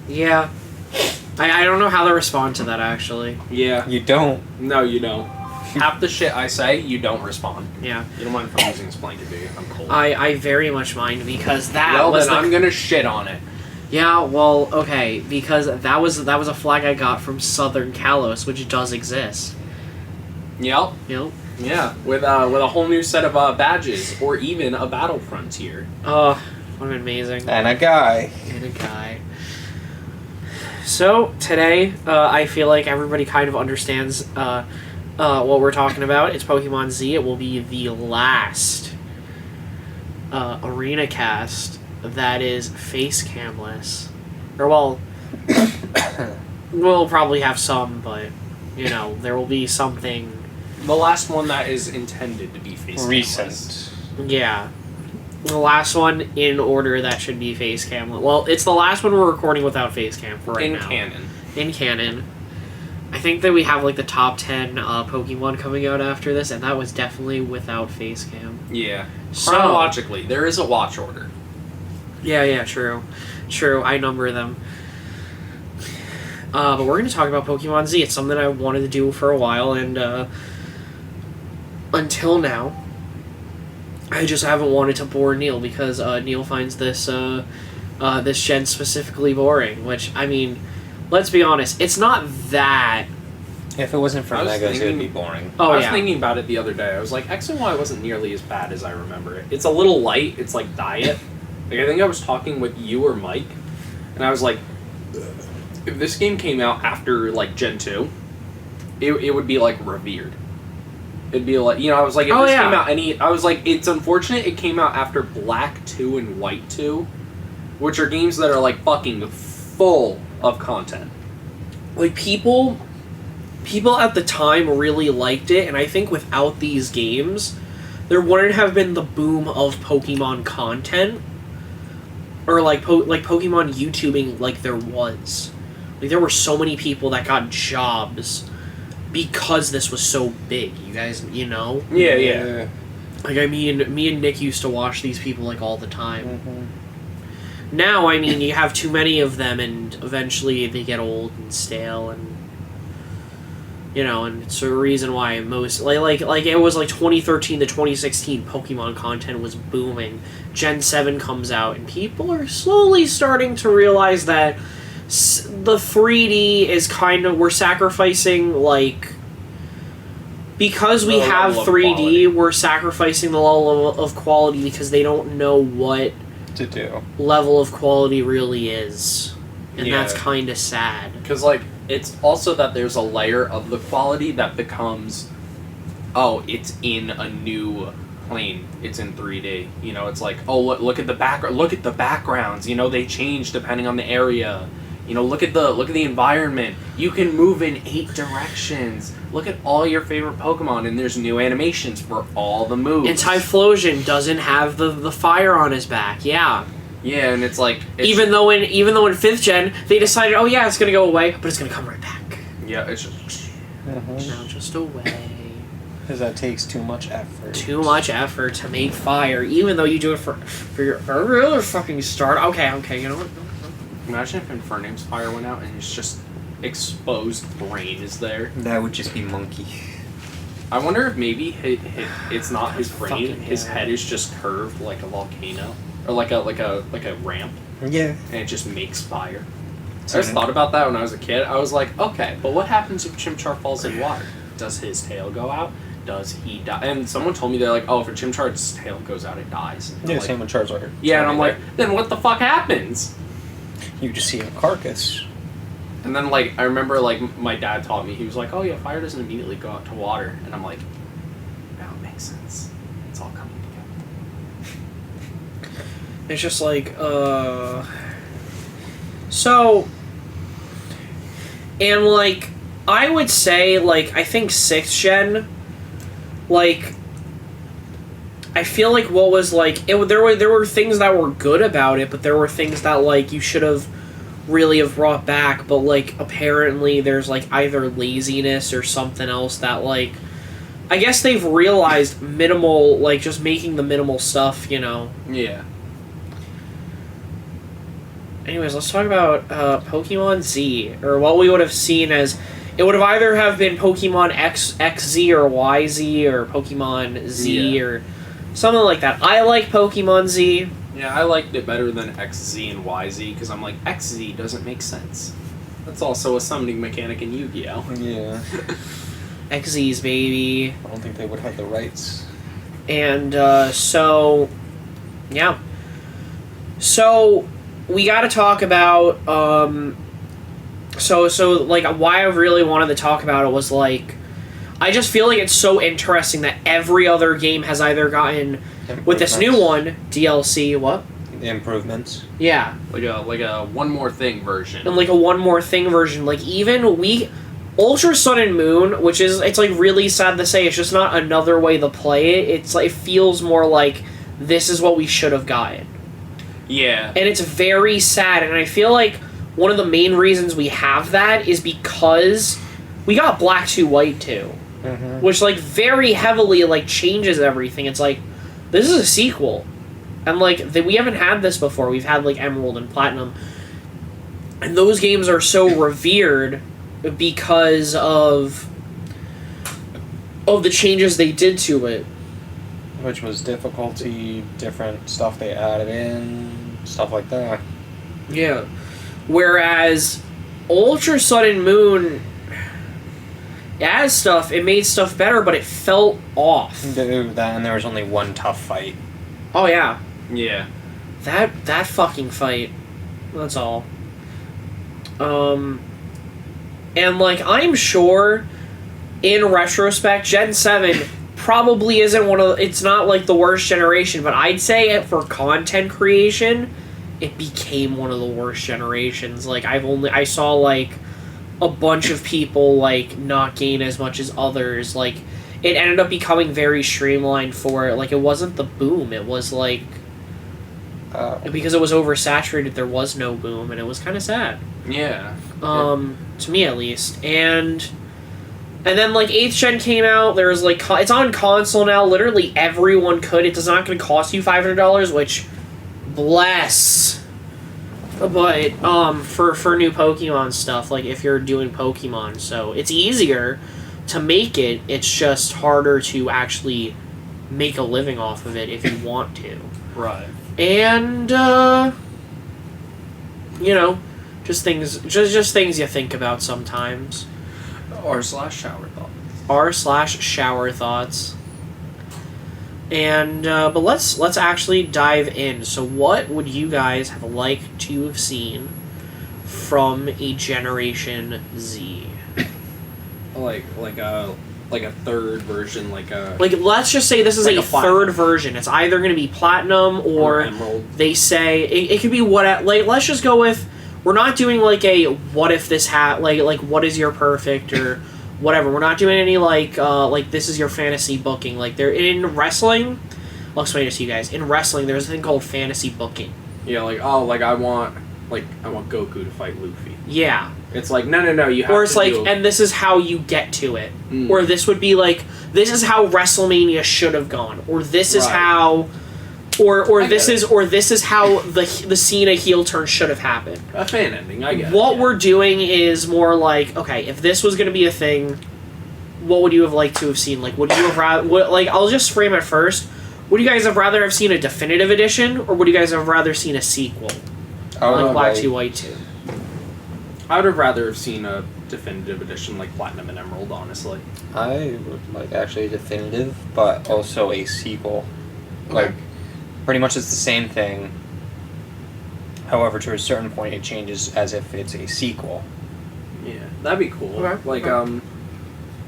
Yeah. I don't know how to respond to that, actually. Yeah. You don't. No, you don't. Half the shit I say, you don't respond. Yeah. You don't mind if I'm using this blanket, do you? I'm cold. I very much mind, because that well, was then I'm gonna shit on it. Yeah, well, okay, because that was a flag I got from Southern Kalos, which does exist. Yep. Yep. Yeah, with a whole new set of badges, or even a battle frontier. Oh, what amazing. And a guy. And a guy. So, today, I feel like everybody kind of understands what we're talking about. It's Pokemon Z. It will be the last Arenacast that is face camless. Or, well, we'll probably have some, but, you know, there will be something. The last one that is intended to be face Recent. Yeah. The last one in order that should be face cam. Well, it's the last one we're recording without face cam for right now. In canon. I think that we have like the top 10 Pokemon coming out after this, and that was definitely without face cam. Yeah. So, chronologically, there is a watch order. Yeah, true. True, I number them. But we're going to talk about Pokemon Z. It's something I wanted to do for a while, and until now, I just haven't wanted to bore Neil, because Neil finds this this gen specifically boring, which, I mean, let's be honest, it's not that. If it wasn't for Megas, it would be boring. Oh, I was thinking about it the other day. I was like, X and Y wasn't nearly as bad as I remember it. It's a little light. It's like diet. Like, I think I was talking with you or Mike, and I was like, if this game came out after, like, Gen 2, it would be, like, revered. It'd be like, you know, I was like, if this came out I was like, it's unfortunate it came out after Black 2 and White 2, which are games that are, like, fucking full of content. Like, people at the time really liked it, and I think without these games, there wouldn't have been the boom of Pokemon content, or like Pokemon YouTubing like there was. Like, there were so many people that got jobs because this was so big. You guys, you know? Yeah. Like, I mean, me and Nick used to watch these people like all the time. Mm-hmm. Now, I mean, you have too many of them, and eventually they get old and stale, and you know, and it's a reason why most like it was like 2013 to 2016 Pokemon content was booming. Gen 7 comes out, and people are slowly starting to realize that the 3D is kind of, we're sacrificing, like, because we have 3D, we're sacrificing the level of quality because they don't know what to do. Level of quality really is. And that's kind of sad. Because, like, it's also that there's a layer of the quality that becomes, oh, it's in a new plane. It's in 3D. You know, it's like, oh, look at the background. Look at the backgrounds. You know, they change depending on the area. You know, look at the environment. You can move in 8 directions. Look at all your favorite Pokemon, and there's new animations for all the moves. And Typhlosion doesn't have the fire on his back. Yeah. Yeah, and it's like even though in 5th gen they decided, oh yeah, it's gonna go away, but it's gonna come right back. Yeah, it's just now just away. Because that takes too much effort. Too much effort to make fire, even though you do it for every other fucking start. Okay, you know what? Imagine if Infernape's fire went out and it's just exposed brain is there. That would just be monkey. I wonder if maybe it's not his brain. His head is just curved like a volcano, or like a ramp. Yeah. And it just makes fire. I just thought about that when I was a kid. I was like, okay, but what happens if Chimchar falls in water? Does his tail go out? Does he die? And someone told me, they're like, oh, if a Chimchar's tail goes out, it dies. Yeah, same with Charizard. Yeah, and I'm like, then what the fuck happens? You just see a carcass. And then, like, I remember, like, my dad taught me, he was like, oh yeah, fire doesn't immediately go out to water. And I'm like, now it makes sense. It's all coming together. It's just like, so, and, like, I would say, like, I think 6th gen, like, I feel like what was, like, there were things that were good about it, but there were things that, like, you should have really have brought back, but, like, apparently there's, like, either laziness or something else that, like, I guess they've realized minimal, like, just making the minimal stuff, you know. Yeah. anyways, let's talk about Pokemon Z, or what we would have seen as. It would have either have been Pokemon XZ or YZ or Pokemon Z or something like that. I like Pokemon Z. Yeah, I liked it better than XZ and YZ because I'm like, XZ doesn't make sense. That's also a summoning mechanic in Yu-Gi-Oh! Yeah. XZ's, baby. I don't think they would have the rights. And so, yeah. So, we got to talk about... So like why I really wanted to talk about it was like I just feel like it's so interesting that every other game has either gotten with this new one DLC The improvements. yeah, like a one more thing version. and like a one more thing version, like even Ultra Sun and Moon, which is it's like really sad to say, it's just not another way to play it. It's like it feels more like this is what we should have gotten. Yeah. And it's very sad, and I feel like one of the main reasons we have that is because we got Black 2 White 2, which like very heavily like changes everything. It's like this is a sequel, and like we haven't had this before. We've had like Emerald and Platinum, and those games are so revered because of the changes they did to it. Which was difficulty, different stuff they added in, stuff like that. Yeah. Whereas Ultra Sun and Moon, it made stuff better, but it felt off. That, and there was only one tough fight. Oh yeah, Yeah. that fucking fight. That's all. And like I'm sure, in retrospect, Gen 7 probably isn't it's not like the worst generation, but I'd say for content creation, it became one of the worst generations. Like I saw like a bunch of people like not gain as much as others. Like it ended up becoming very streamlined for it. Like it wasn't the boom. It was like because it was oversaturated. There was no boom, and it was kind of sad. Yeah. To me at least. And then like 8th gen came out. There was like it's on console now. Literally everyone could. It's not going to cost you $500, which. Bless. But for new Pokemon stuff, like if you're doing Pokemon, so it's easier to make it, it's just harder to actually make a living off of it if you want to. Right. And just things you think about sometimes. R/shower thoughts. R/shower thoughts. And but let's actually dive in. So what would you guys have liked to have seen from a Generation Z? Like a third version, like let's just say this is like a a third version. It's either going to be Platinum or Emerald. they say it could be let's just go with we're not doing like a what if this like what is your perfect or whatever. We're not doing any like this is your fantasy booking. Like they're in wrestling. I'll explain it to you guys. In wrestling, there's a thing called fantasy booking. Yeah, I want Goku to fight Luffy. Yeah. It's like no, you have or it's to like, do... and this is how you get to it. Or this would be like, this is how WrestleMania should have gone. Or this is how, or this is how the Cena heel turn should have happened. A fan ending, I get it. What we're doing is more like, okay, if this was going to be a thing, what would you have liked to have seen? Like, would you have I'll just frame it first. Would you guys have rather have seen a definitive edition, or would you guys have rather seen a sequel? Like Black 2, White 2. I would have rather have seen a definitive edition like Platinum and Emerald, honestly. I would like actually a definitive, but also a sequel. Like, pretty much it's the same thing. However, to a certain point, it changes as if it's a sequel. Yeah, that'd be cool. Okay. Like,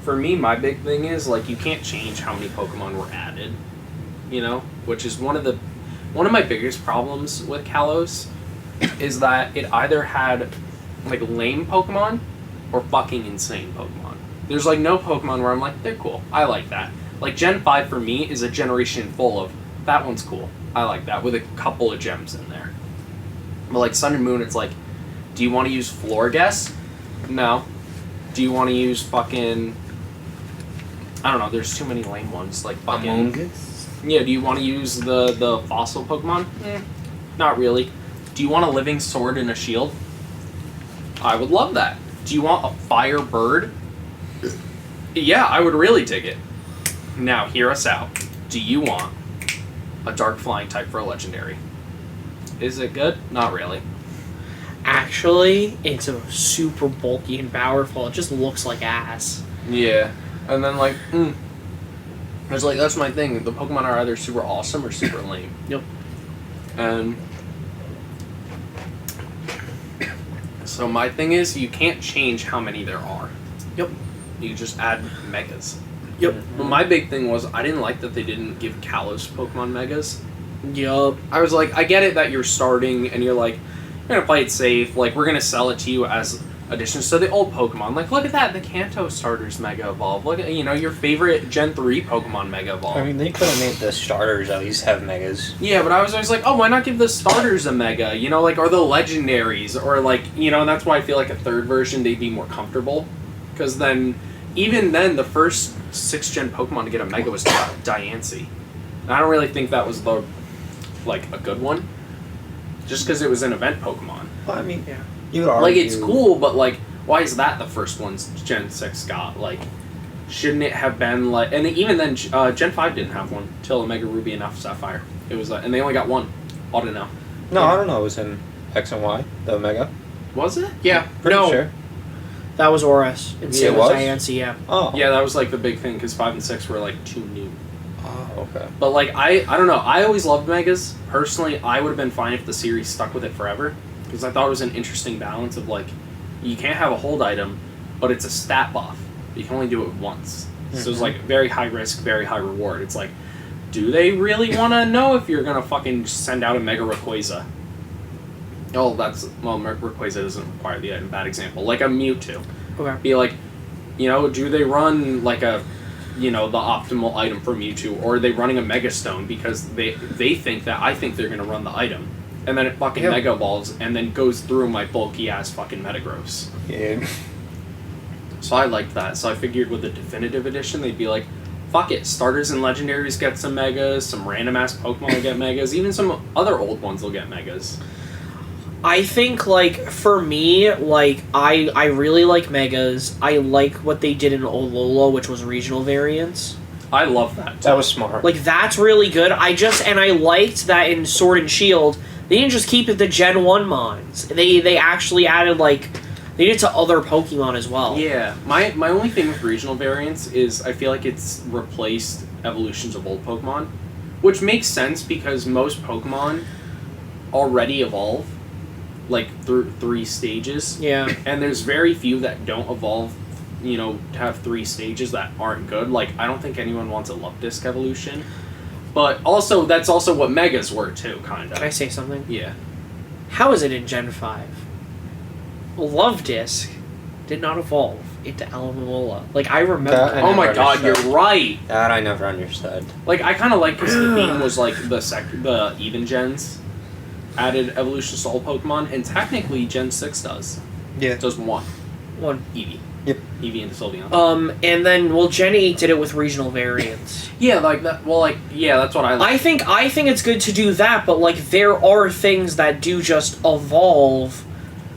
for me, my big thing is, like, you can't change how many Pokemon were added, you know? Which is one of my biggest problems with Kalos, is that it either had like lame Pokemon or fucking insane Pokemon. There's like no Pokemon where I'm like, they're cool. I like that. Like Gen 5 for me is a generation full of that one's cool. I like that with a couple of gems in there. But like Sun and Moon, it's like, do you want to use Florges? No. Do you want to use fucking I don't know, there's too many lame ones. Like fucking Amogus? Yeah, do you want to use the fossil Pokemon? Not really. Do you want a living sword and a shield? I would love that. Do you want a fire bird? Yeah, I would really dig it. Now, hear us out. Do you want a dark flying type for a legendary? Is it good? Not really. Actually, it's a super bulky and powerful. It just looks like ass. Yeah. And then, like, I was like, that's my thing. The Pokemon are either super awesome or super lame. Yep. And so my thing is, you can't change how many there are. Yep. You just add megas. Yep. But my big thing was, I didn't like that they didn't give Kalos Pokemon megas. Yup. I was like, I get it that you're starting and you're like, you're gonna play it safe. Like, we're gonna sell it to you as additions to the old Pokemon. Like, look at that, the Kanto starters Mega Evolve. Look at, your favorite Gen 3 Pokemon Mega Evolve. I mean, they could have made the starters at least have megas. Yeah, but I was always like, oh, why not give the starters a Mega? Or the legendaries, or that's why I feel like a third version they'd be more comfortable. Because even then, the first 6th Gen Pokemon to get a Mega was Diancie. And I don't really think that was a good one. Just because it was an event Pokemon. Well, I mean, Yeah. you would argue... it's cool, but why is that the first one Gen 6 got? Shouldn't it have been and even then, Gen 5 didn't have one till Omega Ruby and Alpha Sapphire. It was and they only got one. Audino. No, I don't know. It was in X and Y, the Omega. Was it? Yeah. Pretty no. sure. That was Oris. Yeah, it was? Diancie, yeah. Oh. Yeah, that was the big thing because 5 and 6 were too new. Oh, okay. But I don't know. I always loved Megas. Personally, I would have been fine if the series stuck with it forever because I thought it was an interesting balance of you can't have a hold item, but it's a stat buff. You can only do it once. Mm-hmm. So it's very high risk, very high reward. It's do they really want to know if you're gonna fucking send out a Mega Rayquaza? Oh, Rayquaza doesn't require the item. Bad example. A Mewtwo. Okay. Be do they run a the optimal item for Mewtwo, or are they running a Mega Stone because they think that I think they're gonna run the item, and then it fucking Mega Evolves and then goes through my bulky ass fucking Metagross. Yeah. So I liked that. So I figured with the definitive edition they'd be fuck it, starters and legendaries get some megas, some random ass Pokemon will get megas, even some other old ones will get megas. I think, for me, I really like Megas. I like what they did in Alola, which was regional variants. I love that. That was smart. That's really good. I liked that in Sword and Shield, they didn't just keep it to Gen 1 mons. They actually added, they did it to other Pokemon as well. Yeah. My only thing with regional variants is I feel like it's replaced evolutions of old Pokemon, which makes sense because most Pokemon already evolve. Through 3 stages. Yeah. And there's very few that don't evolve, to have 3 stages that aren't good. I don't think anyone wants a Love Disc evolution. But also, that's also what Megas were, too, kind of. Can I say something? Yeah. How is it in Gen 5? Love Disc did not evolve into Alomomola. I remember... That Oh my god, understood. you're right! That I never understood. I kind of like because the theme was, the even gens added evolutions to all Pokemon, and technically Gen 6 does. Yeah. It does one. Eevee. Yep. Eevee and Sylveon. And then, Gen 8 did it with regional variants. Yeah, that. Well, yeah, that's what I like. I think it's good to do that, but, there are things that do just evolve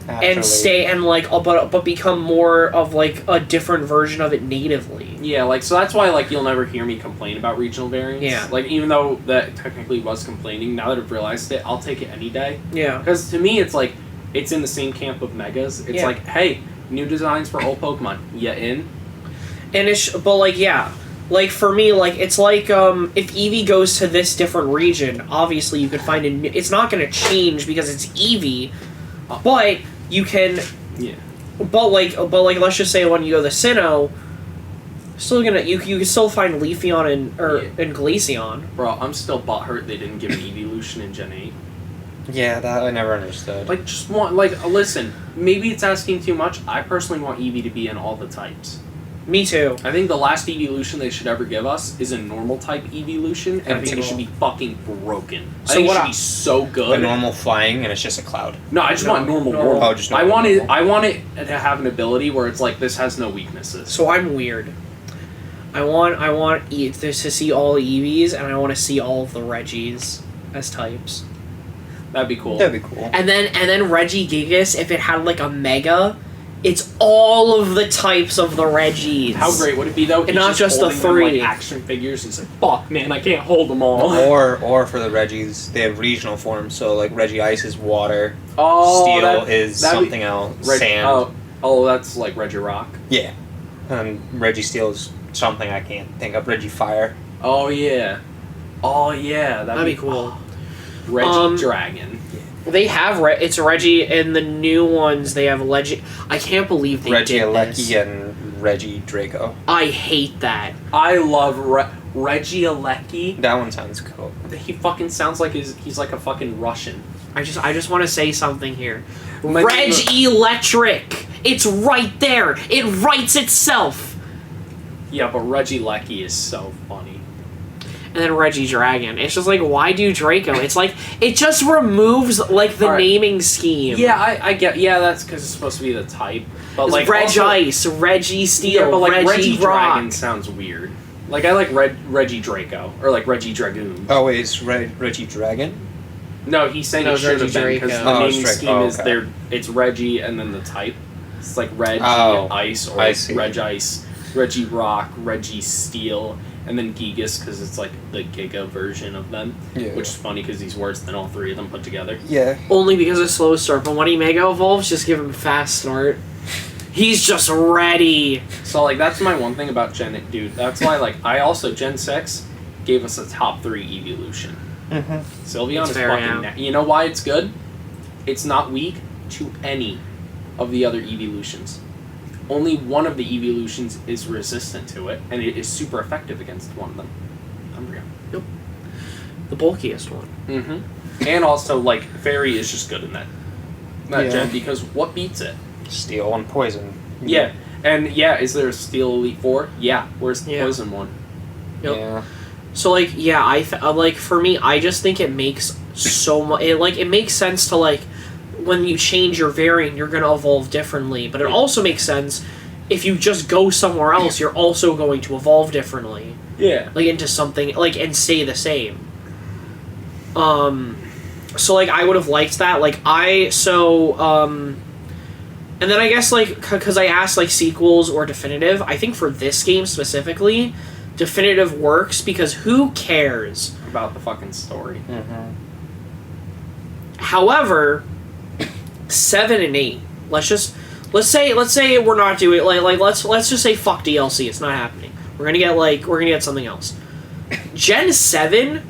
and stay and, but become more of, a different version of it natively. Yeah, so that's why, you'll never hear me complain about regional variants. Yeah. Even though that technically was complaining, now that I've realized it, I'll take it any day. Yeah. Because to me, it's it's in the same camp of Megas. It's hey, new designs for old Pokemon. You in? And but for me, it's if Eevee goes to this different region, obviously you could find a new... It's not going to change because it's Eevee, but you can... Yeah. But let's just say when you go to Sinnoh, still gonna... You can still find Leafeon and Glaceon. Bro, I'm still butthurt they didn't give an Evolution in Gen 8. Yeah, that I never understood. Just want... listen, maybe it's asking too much. I personally want Eevee to be in all the types. Me too. I think the last evolution they should ever give us is a normal type evolution, and I think it should be fucking broken. I think it should be so good. A normal flying, and it's just a cloud. No, I just want normal. Oh, just I normal. I want it to have an ability where it's this has no weaknesses. So I'm weird. I want to see all Eevees, and I want to see all of the Reggies as types. That'd be cool. That'd be cool. And then Regigigas, if it had like a Mega, it's all of the types of the Reggies. How great would it be though? And not just the holding them, 3. like, action figures. He's like, fuck, man, I can't hold them all. Or for the Reggies, they have regional forms. So like Reggie Ice is water. Oh, Steel is that'd be- something else. Reg- Sand. Oh, that's like Reggie Rock. Yeah. Reggie Steel is something I can't think of. Reggie Fire. Oh yeah. Oh yeah, That'd be cool. Reggie Dragon. They have it's Reggie in the new ones. They have I can't believe they Reggie did Alecki this. and Reggie Draco. I hate that. I love Reggie Alecki. That one sounds cool. He fucking sounds like he's like a fucking Russian. I just want to say something here. My Reg name- Electric. It's right there. It writes itself. Yeah, but Reggie Alecki is so funny. And then Reggie Dragon. It's just like, why do Draco? It's like, it just removes, like, the All right. naming scheme. Yeah, I get. Yeah, that's because it's supposed to be the type. But It's like Reg also, Ice, Reggie Steel, yeah, but like Reggie Reggie Rock. Dragon sounds weird. Like I like Reggie Draco or like Reggie Dragoon. Oh wait, it's Reggie Dragon? No, he's saying No, it should have Reggie been because Draco. the Oh, naming it's scheme Draco. is Okay. there. It's Reggie and then the type. It's like Reggie Oh, Ice or I see. Reg Ice, Reggie Rock, Reggie Steel, and then Gigas because it's like the Giga version of them. Yeah. Which is funny because he's worse than all 3 of them put together. Yeah. Only because of slow start, but when he Mega Evolves, just give him fast start. He's just ready. So like that's my one thing about Gen, dude. That's why like I also Gen 6 gave us a top 3 evolution. Mm-hmm. Sylveon It's is very fucking. out. You know why it's good? It's not weak to any of the other evolutions. Only one of the evolutions is resistant to it, and it is super effective against one of them. Umbreon. The bulkiest one. Mm-hmm. And also, like, Fairy is just good in that Yeah. gen because what beats it? Steel and poison. Yeah. And yeah, is there a Steel Elite 4? Yeah. Where's the Yeah. Poison one? Yep. Yeah. So like, yeah, like for me, I just think it makes so much. It makes sense to like when you change your variant, you're gonna evolve differently. But it also makes sense if you just go somewhere else, you're also going to evolve differently, Yeah. like into something like and stay the same. So like I would have liked that. Like and then I guess like because I asked like sequels or definitive. I think for this game specifically, definitive works because who cares? About the fucking story. Mm-hmm. However, 7 and 8. Let's say we're not doing let's just say fuck DLC. It's not happening. We're gonna get something else. Gen 7,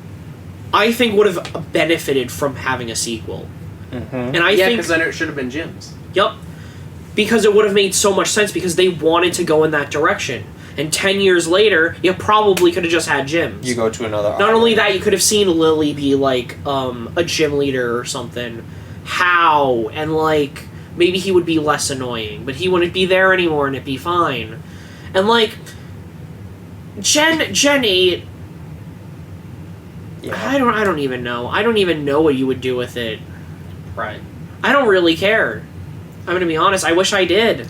I think would have benefited from having a sequel, Mm-hmm. and I Yeah, think because then it should have been gyms. yep, because it would have made so much sense because they wanted to go in that direction. And 10 years later, you probably could have just had gyms. You go to another. Not only that, you could have seen Lily be like a gym leader or something. How? And like maybe he would be less annoying, but he wouldn't be there anymore and it'd be fine. And like Gen 8, Yeah. I don't even know. I don't even know what you would do with it. Right. I don't really care. I'm gonna be honest, I wish I did.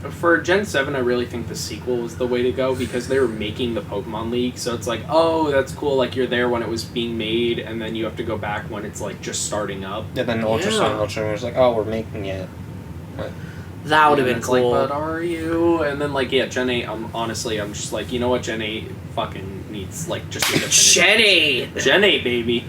For Gen 7, I really think the sequel was the way to go because they were making the Pokemon League, so it's like, oh, that's cool, like, you're there when it was being made, and then you have to go back when it's, like, just starting up. And then Ultra Sun and Ultra Moon was like, oh, we're making it. That would have And been it's cool. like, but are you? And then, like, yeah, Gen 8, I'm just like, you know what, Gen 8 fucking needs, like, just a definitive. Gen 8! Gen 8, baby.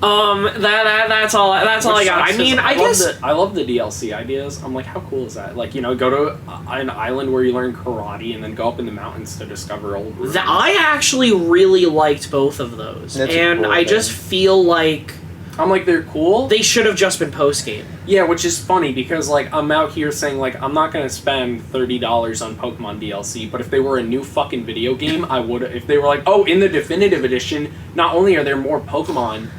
That's all I got. I mean, I guess I love the DLC ideas. I'm like, how cool is that? Like, you know, go to an island where you learn karate and then go up in the mountains to discover old ruins. I actually really liked both of those. That's a And cool I thing. just feel like I'm like, they're cool. they should have just been post game. Yeah, which is funny because, like, I'm out here saying, like, I'm not gonna spend $30 on Pokemon DLC, but if they were a new fucking video game, I would. If they were like, oh, in the definitive edition, not only are there more Pokemon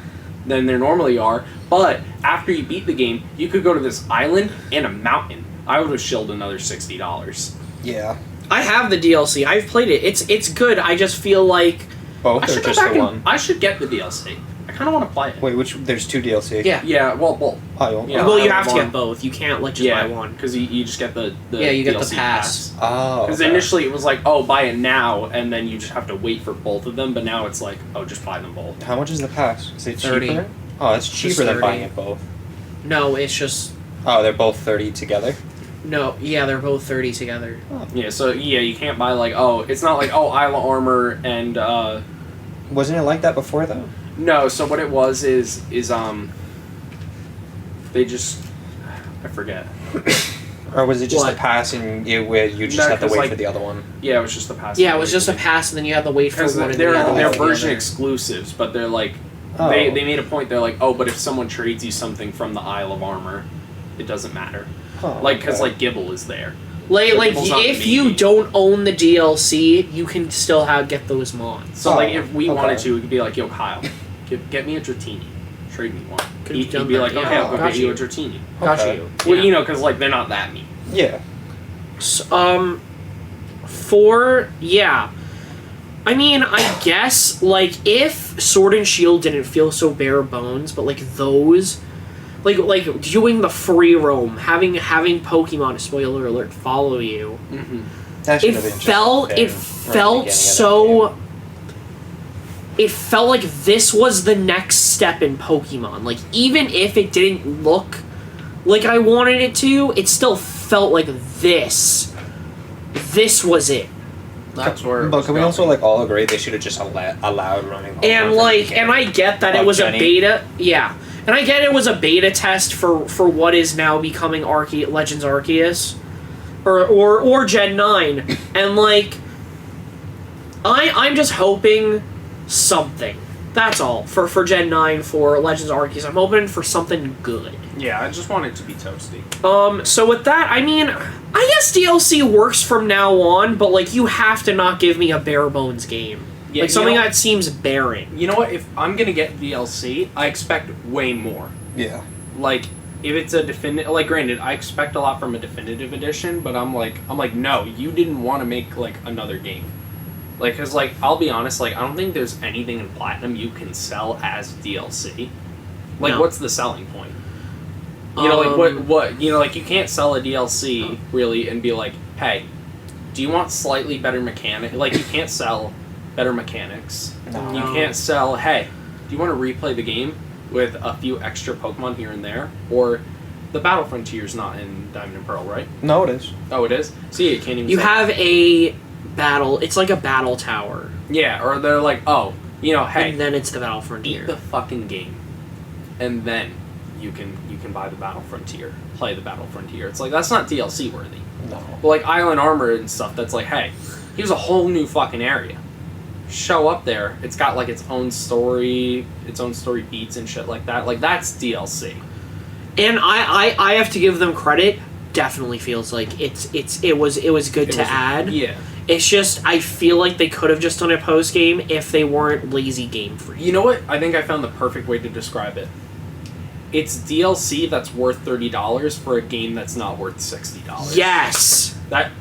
than there normally are, but after you beat the game, you could go to this island and a mountain. I would have shilled another $60. Yeah. I have the DLC. I've played it. It's good. I just feel like Both I or should go just back the and one? I should get the DLC. I kind of want to play it. Wait, which? There's 2 DLC. yeah. Yeah, well, Oh, Yeah, well, I you have have to one. get both. You can't like just yeah, buy one. because you just get the Yeah, you get the DLC pass. Oh. Because okay. initially it was like, oh, buy it now, and then you just have to wait for both of them. But now it's like, oh, just buy them both. How much is the pass? Is it 30. cheaper? Oh, it's cheaper Just than 30. buying it both. No, it's just Oh, they're both 30 together? no. Yeah, they're both 30 together. Yeah, so you can't buy like it's not like Isle of Armor and Wasn't it like that before, though? no. So what it was is they just I forget. Or was it just What? a pass and you just No, had to 'cause, wait like, for the other one? Yeah, it was just a pass. Yeah, it was just a pass, and then you had to wait for because one. they're and the other version together. exclusives, but they're like Oh. they made a point. They're like, but if someone trades you something from the Isle of Armor, it doesn't matter. Oh, Like because okay. Gibble is there. Like People's not if the you main. don't own the DLC, you can still get those mods. So like if we okay. wanted to, we could be like, yo, Kyle, get me a Dratini. Trade me one. Could've He'd done be that, like, yeah. okay, I'll go Got get you you. a Dratini. Got Okay. you. Well, Yeah. you know, because like they're not that mean. Yeah. I mean, I guess like if Sword and Shield didn't feel so bare bones, but like those, like doing the free roam, having Pokemon, spoiler alert, follow you. Mm-hmm. That should It have been just felt a it thing right at the felt beginning of that so. game. It felt like this was the next step in Pokemon. Like even if it didn't look like I wanted it to, it still felt like this. This was it. That's where. it But was can we going. also like all agree they should have just allowed running? Pokemon And from the like, beginning? and I get that it Like was Jenny. a beta, yeah. And I get it was a beta test for what is now becoming Legends Arceus, or Gen 9, and like, I'm just hoping something. That's all for Gen 9 for Legends Arceus. I'm hoping for something good. Yeah, I just want it to be toasty. So with that, I mean, I guess DLC works from now on, but like you have to not give me a bare bones game. Yeah, Like something you know- that seems barren. You know what? If I'm gonna get DLC, I expect way more. Yeah. Like if it's a definitive, like granted, I expect a lot from a definitive edition, but I'm like, no, you didn't want to make like another game. Like, cause like I'll be honest, like I don't think there's anything in Platinum you can sell as DLC. Like, No. what's the selling point? You know, like what you know, like you can't sell a DLC really and be like, hey, do you want slightly better mechanic? Like you can't sell better mechanics. No. You can't sell, hey, do you want to replay the game with a few extra Pokemon here and there? Or the Battle Frontier's not in Diamond and Pearl, right? No, it is. Oh, it is? So yeah, you can't even You sell- have a battle. It's like a battle tower, Yeah, or they're like, oh, you know, hey, and then it's the Battle beat Frontier. the fucking game. And then you can buy the Battle Frontier, play the Battle Frontier. It's like, that's not DLC worthy. No. But like Island Armor and stuff, that's like, hey, here's a whole new fucking area. Show up there, it's got like its own story beats and shit like that. Like that's DLC. And I have to give them credit. Definitely feels like it was good It to was- add. Yeah. It's just I feel like they could have just done a post game if they weren't lazy game free. You know what? I think I found the perfect way to describe it. It's DLC that's worth $30 for a game that's not worth $60. Yes, That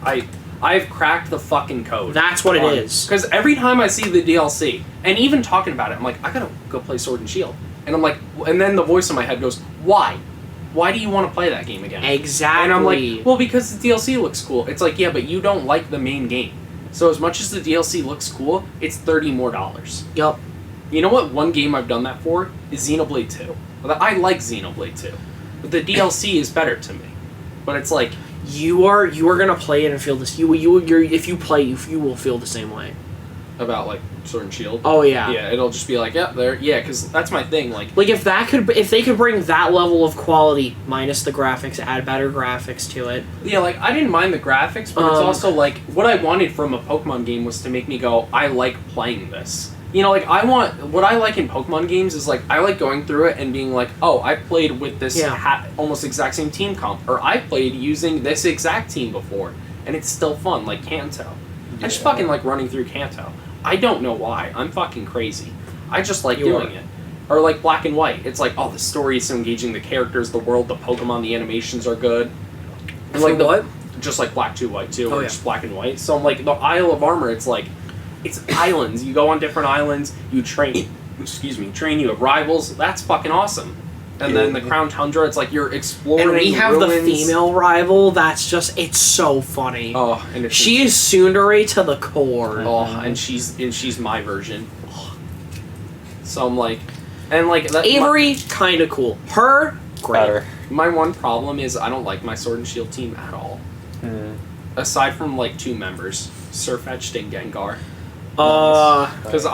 I've cracked the fucking code. that's what it is. Because every time I see the DLC, and even talking about it, I'm like, I gotta go play Sword and Shield. And I'm like, and then the voice in my head goes, why? Why do you want to play that game again? Exactly. And I'm like, well, because the DLC looks cool. It's like, yeah, but you don't like the main game. So as much as the DLC looks cool, it's $30 more. Yup. You know what one game I've done that for? Is Xenoblade 2. I like Xenoblade 2. But the DLC is better to me. But it's like, You are gonna play it and feel this. If you play, you will feel the same way. about like Sword and Shield. Oh yeah. Yeah, it'll just be like, yeah, there, yeah, because that's my thing. Like, Like if they could bring that level of quality minus the graphics, add better graphics to it. yeah, like I didn't mind the graphics, but it's also like what I wanted from a Pokemon game was to make me go, I like playing this. You know, like what I like in Pokemon games is like I like going through it and being like, oh, I played with this Yeah. almost exact same team comp, or I played using this exact team before, and it's still fun. Like Kanto, I just Yeah. fucking like running through Kanto. I don't know why. I'm fucking crazy. I just like You doing are. it. Or like Black and White. It's like, oh, the story is so engaging, the characters, the world, the Pokemon, the animations are good. And For like what? Just like Black 2, White 2, Oh, or yeah. just Black and White. So I'm like, the Isle of Armor, it's like, it's islands. You go on different islands, you train, you have rivals. That's fucking awesome. And then the Crown Tundra, it's like you're exploring And we have the ruins. female rival. That's just it's so funny. Oh, and it's She is tsundere to the core. Oh, and she's my version. So I'm like, And like that, Avery, kind of cool. Her, great. Better. My one problem is I don't like my Sword and Shield team at all. Aside from like 2 members, Sirfetch'd and Gengar. Because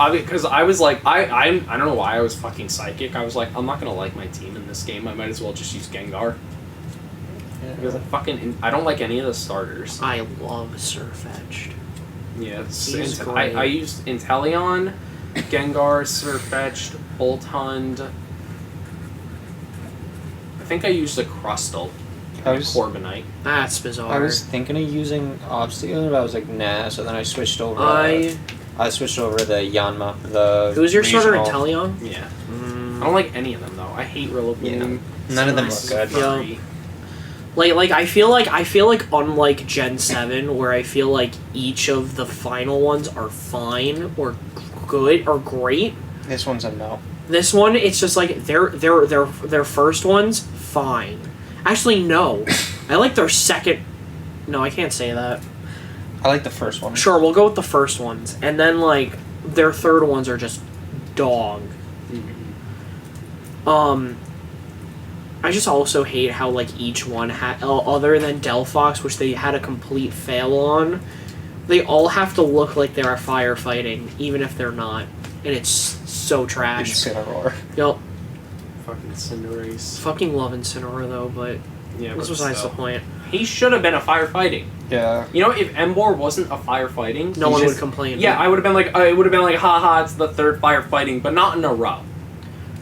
I was like I don't know why I was fucking psychic. I was like, I'm not gonna like my team in this game. I might as well just use Gengar. Because I don't like any of the starters. I love Sirfetch'd. Yeah, He's great. I used Inteleon, Gengar, Sirfetch'd, Boltund. I think I used a Crustle. Corviknight. That's bizarre. I was thinking of using Obstacle, but I was like, nah. So then I switched over. I switched over to the Yanma. Who's your starter, regional. Inteleon? Yeah. I don't like any of them though. I hate Rillaboom. Yeah. None of them look good. Yeah. Like I feel like unlike Gen 7, where I feel like each of the final ones are fine or good or great. This one's a no. This one, it's just like their first one's fine. Actually, no. I like their second. No, I can't say that. I like the first one. Sure, we'll go with the first ones, and then like their third ones are just dog. I just also hate how like each one had, other than Delphox, which they had a complete fail on, they all have to look like they're firefighting, even if they're not, and it's so trash. Incineroar. Yep. Fucking Cinderace. Fucking love Incineroar though, but Yeah, this was nice the point. He should have been a firefighting. Yeah. You know, if Emboar wasn't a firefighting, No one would complain. Yeah, I would have been like, it would have been like, haha, it's the 3rd firefighting, but not in a row.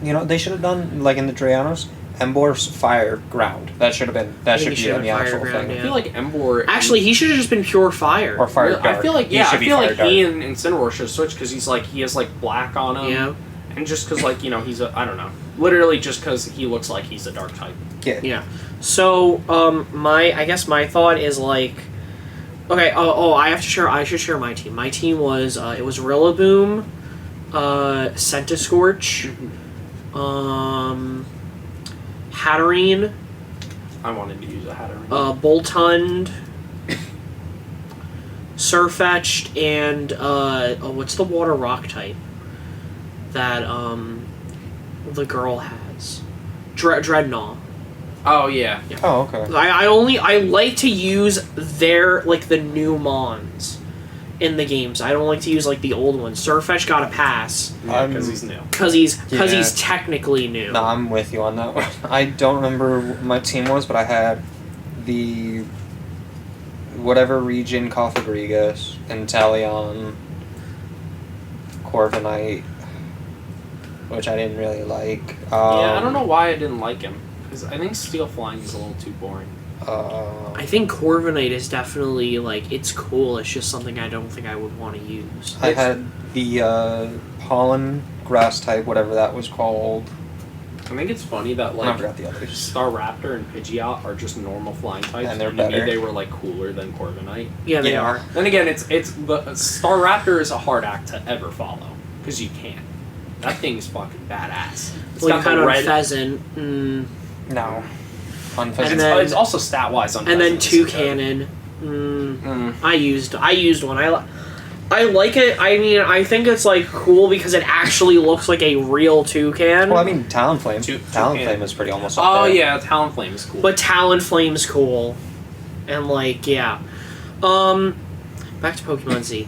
You know, they should have done, like in the Dryanos, Embor's fire ground. That should have been, that should be in the actual ground, thing. yeah. I feel like Emboar... Actually, he should have just been pure fire. Or fire dark. I feel like, yeah, He I should be feel fire like dark. he and Incineroar should switch because he's like, he has like black on him. Yeah. And just because, like, you know, he's a, I don't know. Literally just because he looks like he's a dark type. Yeah. Yeah. So, I guess my thought is like, okay. I should share my team. My team was it was Rillaboom, Centiskorch, Hatterene, I wanted to use a Hatterene. Boltund, Sirfetch'd, and what's the water rock type that the girl has? Dreadnought. Oh, yeah. Oh, okay. I like to use the new Mons in the games. I don't like to use like the old ones. Sirfetch'd got a pass Yeah, because he's new. because he's technically new. No, I'm with you on that one. I don't remember what my team was, but I had the whatever region, Cofagrigus, Inteleon, Corviknight, which I didn't really like. Yeah, I don't know why I didn't like him. Because I think Steel Flying is a little too boring. I think Corviknight is definitely like it's cool. It's just something I don't think I would want to use. I had the pollen grass type, whatever that was called. I think it's funny that I like forgot the others. Staraptor and Pidgeot are just normal flying types, And they're to me better. they were like cooler than Corviknight. Yeah, they Yeah. are. Then again, it's the Staraptor is a hard act to ever follow because you can't. That thing's fucking badass. It's Well, you got kind the of red. pheasant. No. On And Pheasant. then- It's also stat wise on And then Pheasant, two it's good. cannon. I used one. I like it. I mean, I think it's like cool because it actually looks like a real toucan. Well, I mean, Talonflame. Toucan. Talonflame is pretty almost up Oh there. yeah, Talonflame is cool. But Talonflame's cool. And like, yeah. Back to Pokemon Z.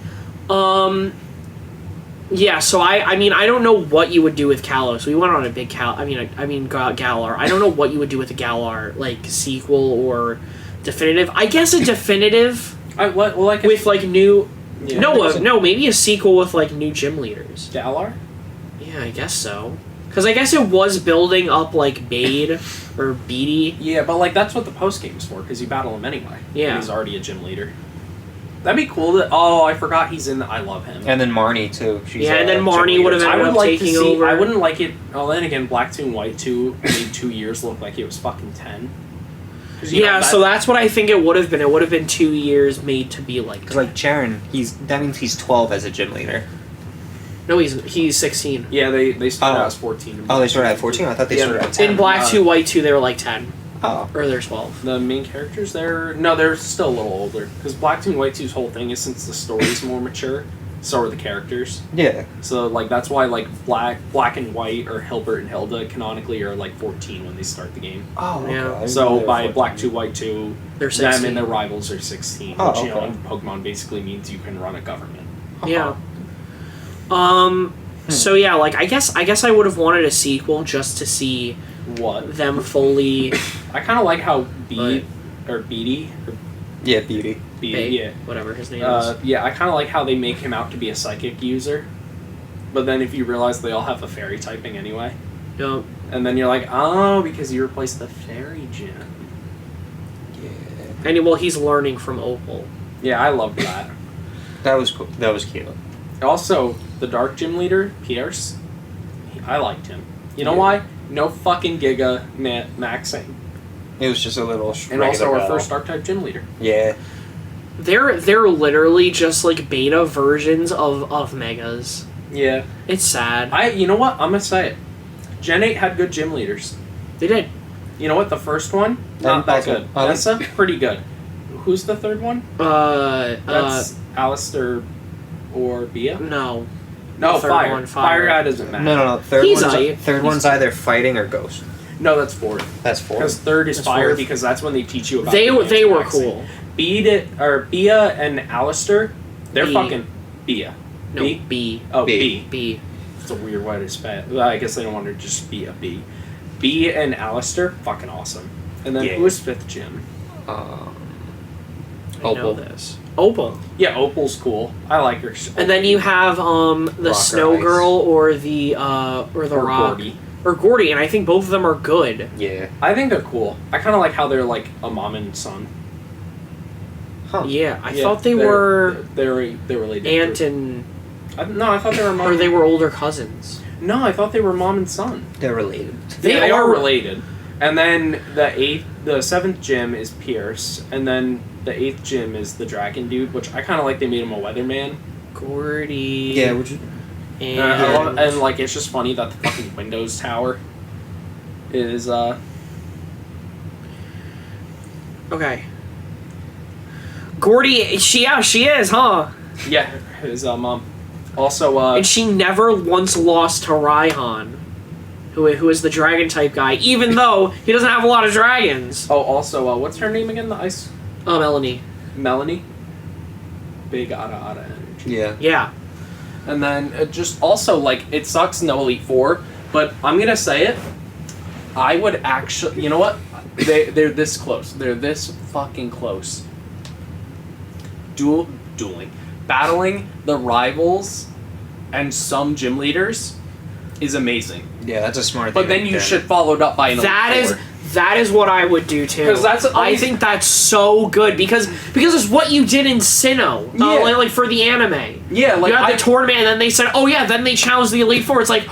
Yeah, so I mean, I don't know what you would do with Kalos. We went on a big Galar. I don't know what you would do with a Galar, like sequel or definitive. I guess a definitive with like new. Yeah. No, maybe a sequel with like new gym leaders. Galar. Yeah, I guess so. Because I guess it was building up like Bade or Beatty. Yeah, but like that's what the post game's for because you battle him anyway. Yeah. And he's already a gym leader. That'd be cool. I forgot he's in. I love him. And then Marnie too. She's Yeah, and then gym Marnie leader. would have I ended would up like to taking see. over. I wouldn't like it. Oh, then again, Black 2 and White 2 made 2 years look like it was fucking 10. Yeah, so that's what I think it would have been. It would have been 2 years made to be like. Because like Charon, that means he's 12 as a gym leader. No, he's 16. Yeah, they started Oh. out as 14. Oh, they started at 14. I thought they Yeah, started at 10. In Black 2, White 2, they were like 10. Oh. Or they're 12. The main characters, they're still a little older because Black 2 and White 2's whole thing is since the story's more mature, so are the characters. Yeah. So like that's why like Black and White or Hilbert and Hilda canonically are like 14 when they start the game. Oh, okay. Yeah. So by Black 2, White 2, They're 16. them and their rivals are 16. Oh, which, you know, okay. in Pokemon basically means you can run a government. Yeah. So yeah, like I guess I would have wanted a sequel just to see What? them fully I kind of like how Right. Beatty, Yeah, Beauty. Bay, yeah. whatever his name is. Yeah, I kind of like how they make him out to be a psychic user. But then if you realize they all have a fairy typing anyway. No. And then you're like, oh, because you replaced the fairy gym. Yeah. And well, he's learning from Opal. Yeah, I love that. That was cool. That was cute. Also, the Dark Gym leader, Pierce, I liked him. You know Yeah. why? No fucking Giga maxing. It was just a little And also our battle. first Dark type gym leader. Yeah. They're literally just like beta versions of Megas. Yeah. It's sad. You know what? I'm gonna say it. Gen 8 had good gym leaders. They did. You know what? The first one, not that also- good. Nessa, pretty good. Who's the third one? That's Alistair or Bia? No. No, the third Fire. one, Fire Fire. guy doesn't matter. No. He's aight. Third one's either fighting or ghost. No, that's fourth. That's four. Because third is That's Fire fourth. because that's when they teach you about They advanced were maxing. cool. Bia and Alistair, they're B. fucking Bia. No, B? B. Oh, B. B. B. It's a weird way to spell it. Well, I guess they don't want to just be a B. B and Alistair, fucking awesome. And then Yeah. who was fifth gym? I know Opal. this. Opal. Yeah, Opal's cool. I like her. And then you have the Rock Snow or Ice. Girl or the Rock Gordy. or Gordy, and I think both of them are good. Yeah. I think they're cool. I kind of like how they're like a mom and son. Huh. Yeah, I Yeah, thought they they're- were they're related. aunt and No, I thought they were mom. or they were older cousins. No, I thought they were mom and son. They're related. They are related. And then the seventh gym is Pierce, and then the eighth gym is the dragon dude, which I kind of like. They made him a weatherman, Gordy. Yeah, which is and and like it's just funny that the fucking Windows Tower is okay. Gordy, she is, huh? yeah, his mom. Also, And she never once lost to Raihan, who is the dragon type guy, even though he doesn't have a lot of dragons. also, what's her name again? The ice Melanie. Melanie. Big Ada energy. yeah. Yeah. And then just also like it sucks no Elite Four, but I'm gonna say it. I would actually, you know what? They're this close. They're this fucking close. Dueling, battling the rivals, and some gym leaders, is amazing. Yeah, that's a smart thing. But then you should follow it up by an That is what I would do too. 'Cause that's I always- think that's so good because it's what you did in Sinnoh, Yeah. like for the anime. Yeah, like you had I the tournament, and then they said, "Oh yeah," then they challenged the Elite Four. It's like,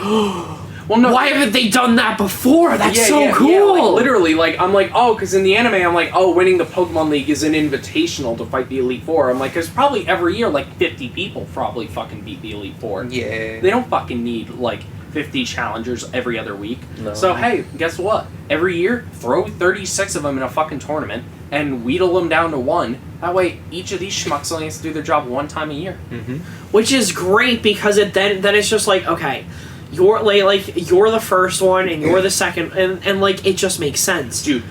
well, no, why haven't they done that before? That's yeah, so yeah, cool. Yeah, like, literally, like I'm like, oh, because in the anime, I'm like, oh, winning the Pokemon League is an invitational to fight the Elite Four. I'm like, because probably every year, like 50 people probably fucking beat the Elite Four. Yeah. They don't fucking need like 50 challengers every other week. No. So hey, guess what? Every year, throw 36 of them in a fucking tournament and wheedle them down to one. That way, each of these schmucks only has to do their job one time a year. Mm-hmm. Which is great because then it's just like, okay, you're like you're the first one and you're the second, and like it just makes sense. Dude,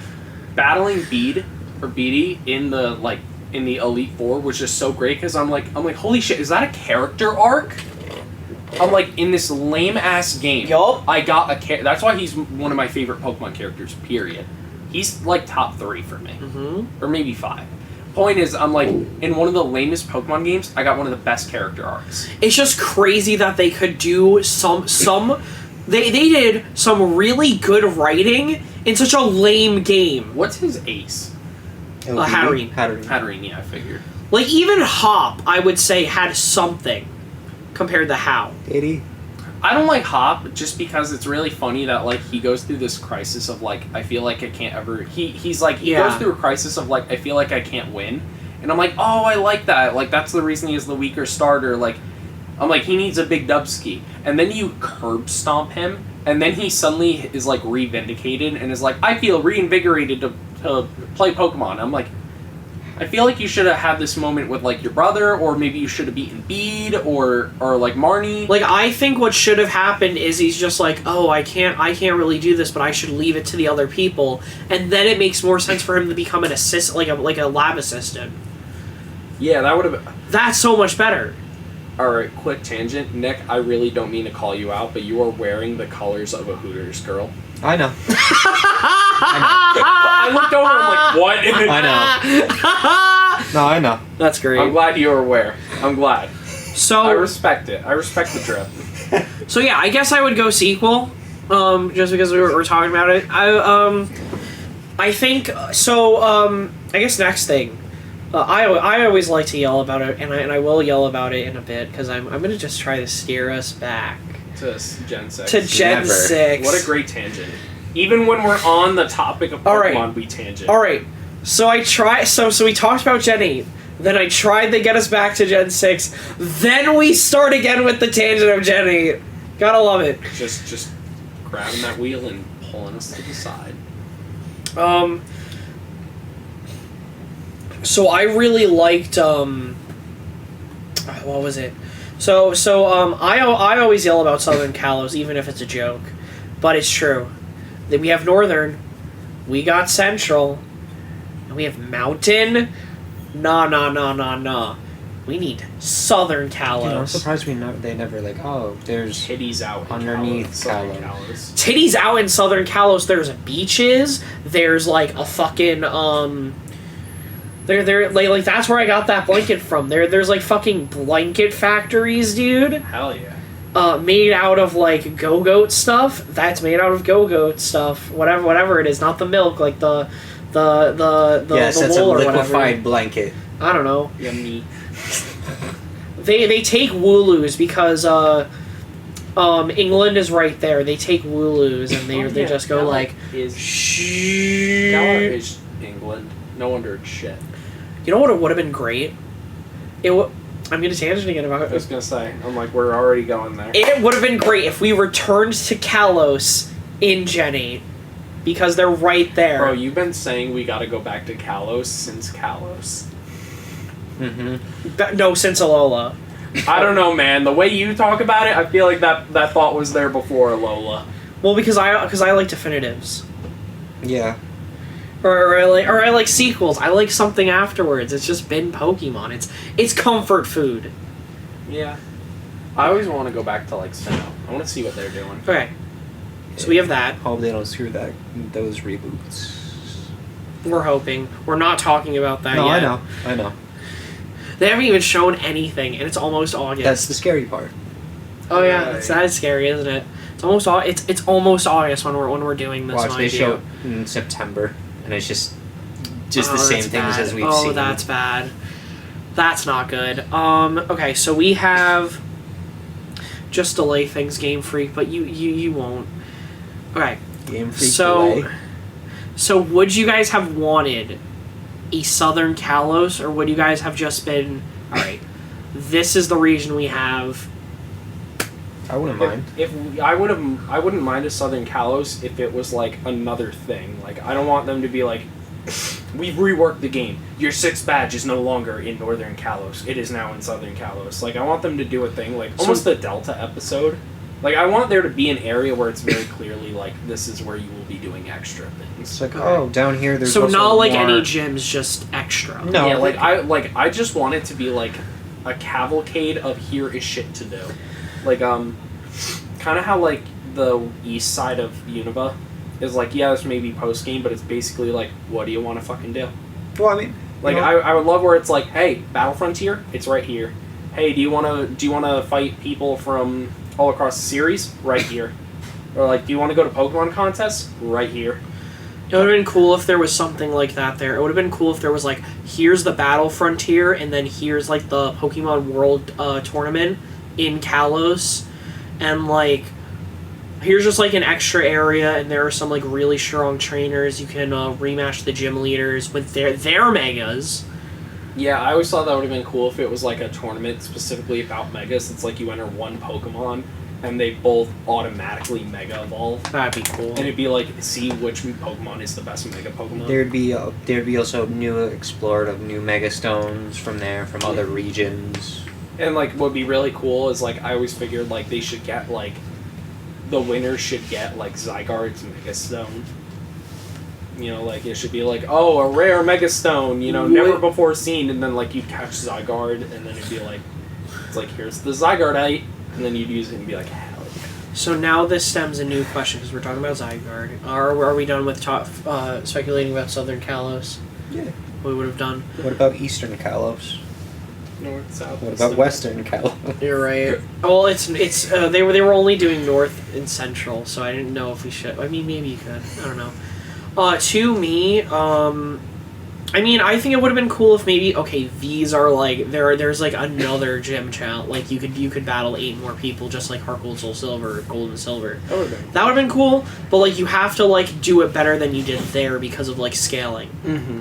battling Beatty in the Elite Four was just so great because I'm like, holy shit, is that a character arc? I'm like, in this lame ass game, Yup. I got a that's why he's one of my favorite Pokemon characters. Period. He's like top 3 for me, Mm-hmm. or maybe 5. Point is, I'm like, in one of the lamest Pokemon games, I got one of the best character arcs. It's just crazy that they could do some they did some really good writing in such a lame game. What's his ace? Hatterene. Hatterene, yeah, I figured. Like even Hop, I would say had something compared to How. Did he? I don't like Hop just because it's really funny that like he goes through this crisis of like I feel like I can't ever he Yeah. goes through a crisis of like I feel like I can't win, and I'm like, oh, I like that, like that's the reason he is the weaker starter. Like I'm like, he needs a big Dubsky, and then you curb stomp him, and then he suddenly is like revindicated and is like, I feel reinvigorated to play Pokemon. I'm like, I feel like you should have had this moment with like your brother, or maybe you should have beaten Bede or like Marnie. Like, I think what should have happened is he's just like, oh, I can't really do this, but I should leave it to the other people, and then it makes more sense for him to become an assist, like a lab assistant. Yeah, that would have been... That's so much better. Alright, quick tangent. Nick, I really don't mean to call you out, but you are wearing the colors of a Hooters girl. I know. I looked over and I'm like, what? I know. No, I know. That's great. I'm glad you were aware. I'm glad. So I respect it. I respect the drip. So yeah, I guess I would go sequel. Just because we were talking about it. I think so. I guess next thing. I always like to yell about it, and I will yell about it in a bit because I'm gonna just try to steer us back To Gen 6. to Gen Never. 6. What a great tangent. Even when we're on the topic of Pokemon, Alright. we tangent. All right. So I try. So we talked about Gen 8. Then I tried to get us back to Gen 6. Then we start again with the tangent of Gen 8. Gotta love it. Just grabbing that wheel and pulling us to the side. So I really liked what was it? So I always yell about Southern Kalos even if it's a joke, but it's true. Then we have Northern, we got Central, and we have Mountain. Nah. We need Southern Kalos. I'm surprised they never like, oh, there's Titties out in underneath Southern Kalos. Titties out in Southern Kalos. There's beaches. There's like a fucking They're like that's where I got that blanket from. There's like fucking blanket factories, dude. Hell yeah. Made out of like go-goat stuff. That's made out of go-goat stuff. Whatever it is, not the milk, like the Yes, the that's a wool or liquefied whatever. blanket. I don't know. Yummy. They take Wooloos because England is right there. They take Wooloos and they just go like shh. Galar is England. No wonder it's shit. You know what? It would have been great. I'm gonna tangent again about I it. was gonna say, I'm like, we're already going there. It would have been great if we returned to Kalos in Gen 8. Because they're right there. Bro, you've been saying we gotta go back to Kalos since Kalos. Mm-hmm. No, since Alola. I don't know, man. The way you talk about it, I feel like that thought was there before Alola. Well, because I like definitives. Yeah. Or I like sequels. I like something afterwards. It's just been Pokemon. It's comfort food. Yeah. I always want to go back to, like, Sinnoh. I want to see what they're doing. Okay. So we have that. Hope they don't screw those reboots. We're hoping. We're not talking about that No, yet. I know. They haven't even shown anything, and it's almost August. That's the scary part. Oh yeah, Right. that is scary, isn't it? It's almost almost August when we're doing this. Watch, mind they you. show it in September, and it's just the Oh, same that's things bad. as we've seen. Oh, that's bad. That's not good. Okay, so we have just delay things, Game Freak, but you won't. Okay. Game Freak So, delay. so would you guys have wanted a Southern Kalos, or would you guys have just been, all right, this is the region we have. I wouldn't mind. I wouldn't mind a Southern Kalos if it was like another thing. Like, I don't want them to be like, we've reworked the game. Your 6th badge is no longer in Northern Kalos. It is now in Southern Kalos. Like, I want them to do a thing like almost the Delta episode. Like, I want there to be an area where it's very clearly like, this is where you will be doing extra things. It's like, oh, down here there's So also not like more... any gyms, just extra. No. Yeah, I just want it to be like a cavalcade of here is shit to do. Like, kind of how like the east side of Unova is like, yeah, this may be post game, but it's basically like, what do you want to fucking do? Well, I mean, Like, I would love where it's like, hey, Battle Frontier, it's right here. Hey, do you want to fight people from all across the series? Right here. Or like, do you want to go to Pokemon contests? Right here. It would have been cool if there was something like that there. It would have been cool if there was like, here's the Battle Frontier, and then here's like the Pokemon World Tournament in Kalos, and like, here's just like an extra area, and there are some like really strong trainers. You can rematch the gym leaders with their megas. Yeah, I always thought that would have been cool if it was like a tournament specifically about Megas. It's like you enter one Pokemon, and they both automatically Mega Evolve. That'd be cool. And it'd be like, see which Pokemon is the best Mega Pokemon. There'd be also new explored of new Mega Stones from there, from other regions. And like, what'd be really cool is like, I always figured like they should get like, the winner should get like Zygarde's Mega Stone. You know, like it should be like, oh, a rare Mega Stone, you know, never before seen, and then like you'd catch Zygarde, and then it'd be like, it's like, here's the Zygardeite, and then you'd use it and be like, hell yeah. So now this stems a new question, because we're talking about Zygarde. Are we done with speculating about Southern Kalos? Yeah. We would have done. What about Eastern Kalos? North, south. What about Western Kalos? You're right. Well, it's they were only doing North and Central, so I didn't know if we should. I mean, maybe you could. I don't know. To me, I mean, I think it would have been cool if maybe these are like there's like another gym challenge, like you could battle 8 more people just like Heart Gold Soul Silver, Gold and Silver. That would have been cool, but like you have to like do it better than you did there because of like scaling. Mm-hmm.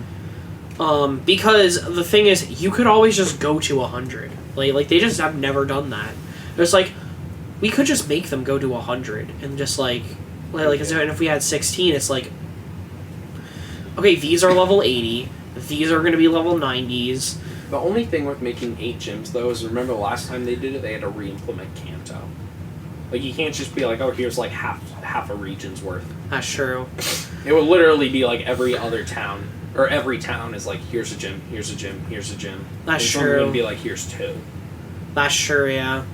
Because the thing is, you could always just go to 100. Like they just have never done that. There's like, we could just make them go to 100 and just and if we had 16, it's like, okay, these are level 80. These are going to be level 90s. The only thing with making 8 gyms, though, is remember the last time they did it, they had to re-implement Kanto. Like, you can't just be like, oh, here's like half a region's worth. That's true. It would literally be like every other town, or every town is like, here's a gym, here's a gym, here's a gym. That's and true. It would be like, here's 2. That's true, yeah.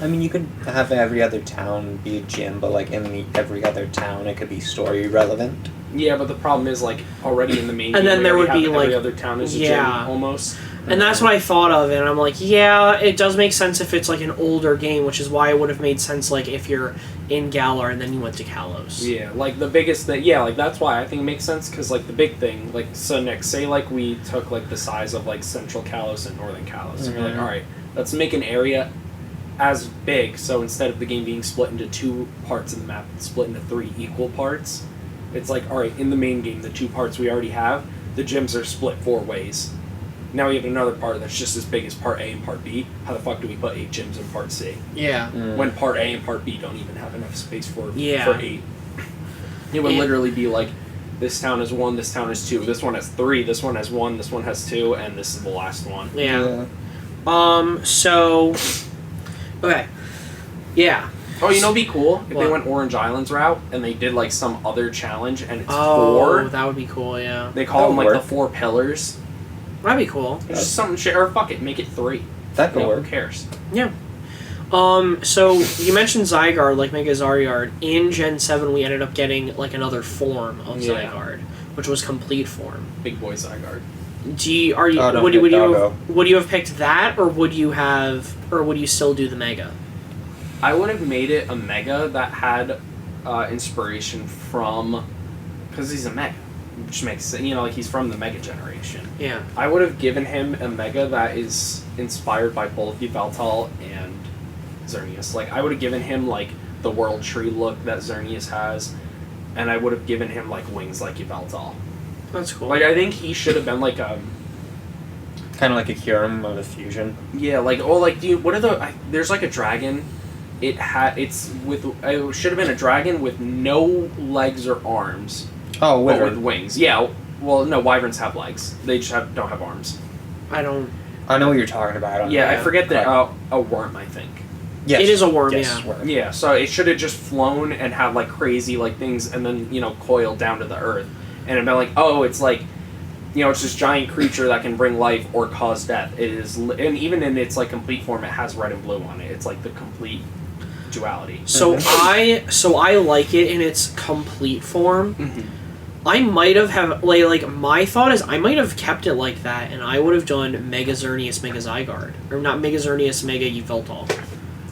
I mean, you could have every other town be a gym, but like in every other town, it could be story relevant. Yeah, but the problem is like already in the main. And game, then there would be every like other town is a yeah. gym almost. And that's what I thought of, and I'm like, yeah, it does make sense if it's like an older game, which is why it would have made sense like if you're in Galar and then you went to Kalos. Yeah, like the biggest thing. Yeah, like that's why I think it makes sense because like the big thing, like so Nick, say like we took like the size of like Central Kalos and Northern Kalos, and you're like, all right, let's make an area as big. So instead of the game being split into 2 parts of the map, it's split into 3 equal parts. It's like, all right, in the main game, the 2 parts we already have, the gyms are split 4 ways. Now we have another part that's just as big as Part A and Part B. How the fuck do we put 8 gyms in Part C? Yeah. When Part A and Part B don't even have enough space for 8. It would literally be like, this town is 1, this town is 2, this one has 3, this one has 1, this one has 2, and this is the last one. Yeah. So... Okay. Yeah. Oh, you know, it'd be cool if What? they went Orange Islands route and they did like some other challenge and it's 4. That would be cool, yeah. They call them like work. the 4 pillars. That'd be cool. It's just something shit, or fuck it, make it 3. That could Who work. cares? Yeah. So you mentioned Zygarde, like Mega Zygarde. In Gen 7, we ended up getting like another form of Zygarde, which was complete form. Big boy Zygarde. Would you have picked that, or would you still do the Mega? I would have made it a Mega that had inspiration from, because he's a Mega, which makes sense. You know, like he's from the Mega generation. Yeah. I would have given him a Mega that is inspired by both Yveltal and Xerneas. Like I would have given him like the World Tree look that Xerneas has, and I would have given him like wings like Yveltal. That's cool. Like I think he should have been like a Kind of like a Kyurem of a fusion. yeah, like dude, what are the there's like a dragon. It should have been a dragon with no legs or arms. Oh, But Wyvern. with wings. Yeah. Well, no, wyverns have legs. They just don't have arms. I know what you're talking about. I forget that. A worm, I think. Yes. It is a worm, Yes, yeah. worm. Yeah. So it should have just flown and had like crazy like things, and then coiled down to the earth, and it'd been like, oh, it's like, it's this giant creature that can bring life or cause death. It is, and even in its like complete form, it has red and blue on it. It's like the complete duality. So I like it in its complete form. Mm-hmm. I might have like my thought is I might have kept it like that, and I would have done Mega Xerneas, Mega Zygarde, or not Mega Xerneas, Mega Yveltal.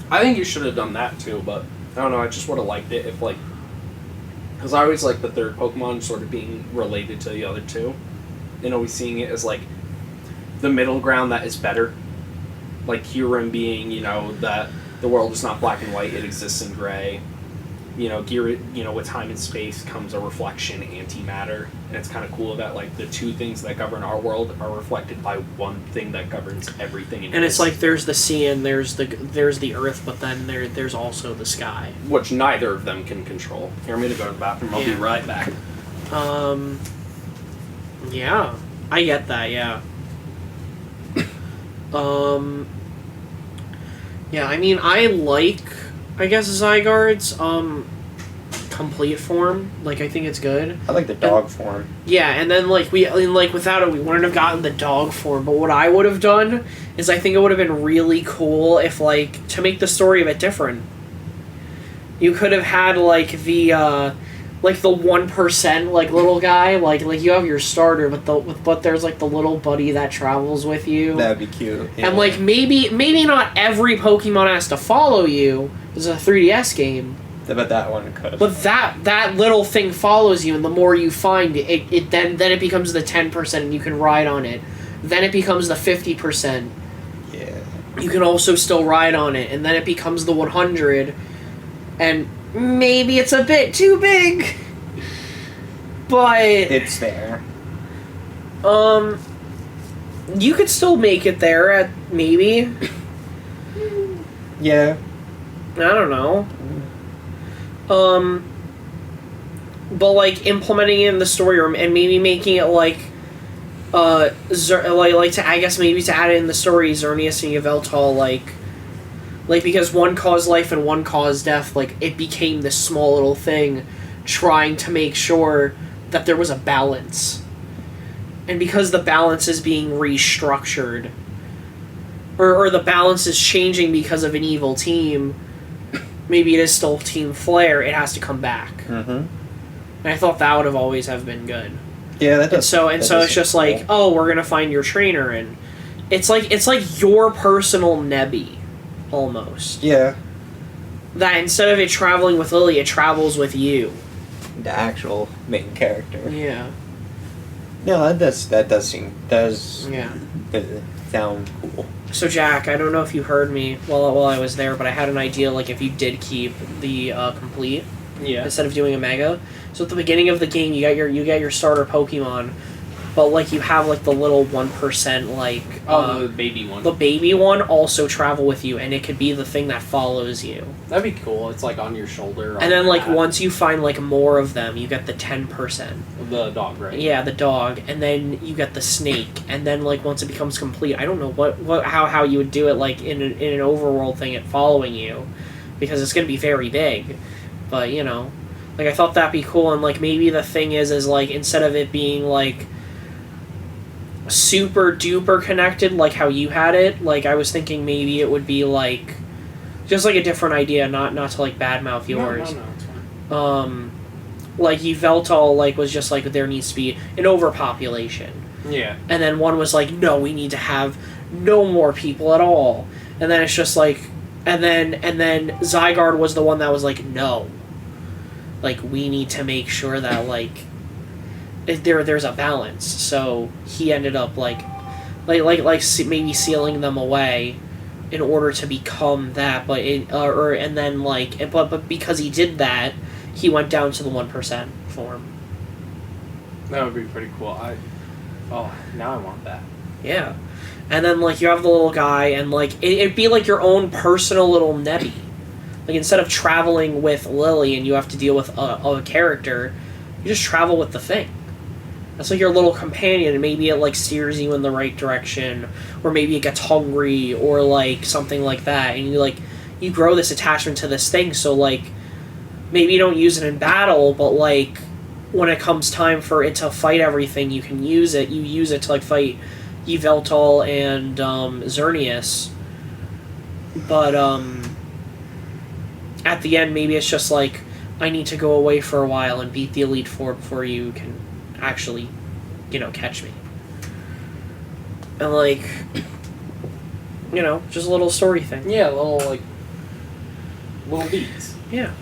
I think you should have done that too, but I don't know. I just would have liked it if like, because I always like the third Pokemon sort of being related to the other 2, and always seeing it as like the middle ground that is better. Like Kyurem being, that the world is not black and white; it exists in gray. with time and space comes a reflection antimatter, and it's kind of cool that like the two things that govern our world are reflected by one thing that governs everything in And his. it's like there's the sea and there's the earth, but then there's also the sky. Which neither of them can control. Here, I'm gonna go to the bathroom. I'll be Yeah. right back. Yeah, I get that. Yeah. Yeah, I mean, I guess Zygarde's complete form. Like, I think it's good. I like the dog form. Yeah, and then without it, we wouldn't have gotten the dog form. But what I would have done is, I think it would have been really cool if, like, to make the story a bit different. You could have had like the 1% like little guy, like you have your starter, but there's like the little buddy that travels with you. That'd be cute. Yeah. And like maybe not every Pokemon has to follow you. It's a 3DS game. But that one could. But that little thing follows you, and the more you find it then it becomes the 10%, and you can ride on it. Then it becomes the 50%. Yeah. You can also still ride on it, and then it becomes the 100. And maybe it's a bit too big, but It's there. you could still make it there at maybe. Yeah. I don't know. But like implementing it in the story, and maybe making it like to I guess maybe to add it in the story, Xerneas and Yveltal like because one caused life and one caused death, like it became this small little thing trying to make sure that there was a balance. And because the balance is being restructured, or the balance is changing because of an evil team, maybe it is still Team Flare, it has to come back. Mm-hmm. And I thought that would have always have been good. Yeah, that does. And so it's just like, oh, we're gonna find your trainer, and it's like your personal Nebby. Almost. Yeah. That instead of it traveling with Lily, it travels with you. The actual main character. Yeah. No, that does Yeah. sound cool. So Jack, I don't know if you heard me while I was there, but I had an idea. Like if you did keep the complete instead of doing a mega. So at the beginning of the game, you get your starter Pokemon, but like you have like the little 1% like the baby one. The baby one also travel with you, and it could be the thing that follows you. That'd be cool. It's like on your shoulder. And then like once you find like more of them, you get the 10%. The dog, right? Yeah, the dog, and then you get the snake, and then like once it becomes complete, I don't know how you would do it like in an overworld thing, it following you, because it's gonna be very big, but like I thought that'd be cool, and like maybe the thing is like instead of it being like super duper connected like how you had it, like I was thinking maybe it would be like just like a different idea, not to like badmouth yours. No, it's fine. Like Yveltal like was just like there needs to be an overpopulation. Yeah. And then one was like, no, we need to have no more people at all. And then it's just like and then Zygarde was the one that was like, no. Like we need to make sure that like there's a balance. So he ended up like maybe sealing them away in order to become that, but but because he did that, he went down to the 1% form. That would be pretty cool. Now I want that. Yeah. And then like you have the little guy, and like it'd be like your own personal little Nebby. Like instead of traveling with Lily and you have to deal with a character, you just travel with the thing. That's like your little companion, and maybe it like steers you in the right direction, or maybe it gets hungry, or like something like that, and you grow this attachment to this thing. So like maybe you don't use it in battle, but like when it comes time for it to fight everything, you can use it. You use it to like fight Yveltal and Xerneas, but at the end maybe it's just like I need to go away for a while and beat the Elite Four before you can actually, catch me. And like, just a little story thing. Yeah, little beats. Yeah.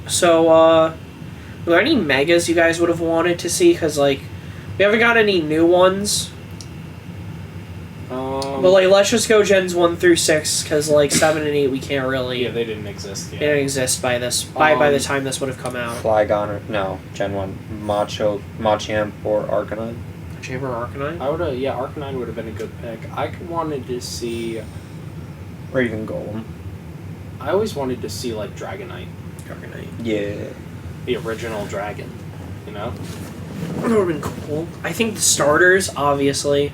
So, were there any megas you guys would have wanted to see? Because, like, we haven't got any new ones. But like, let's just go gens 1 through 6, because like 7 and 8 we can't really. Yeah, they didn't exist yet. They didn't exist by the time this would have come out. Flygon or no, Gen 1, Machamp or Arcanine. Chamber Arcanine. I would have, yeah, Arcanine would have been a good pick. I wanted to see. Or even Golem. I always wanted to see like Dragonite, Arcanine. Yeah. the original dragon. You know. That would have been cool. I think the starters, obviously.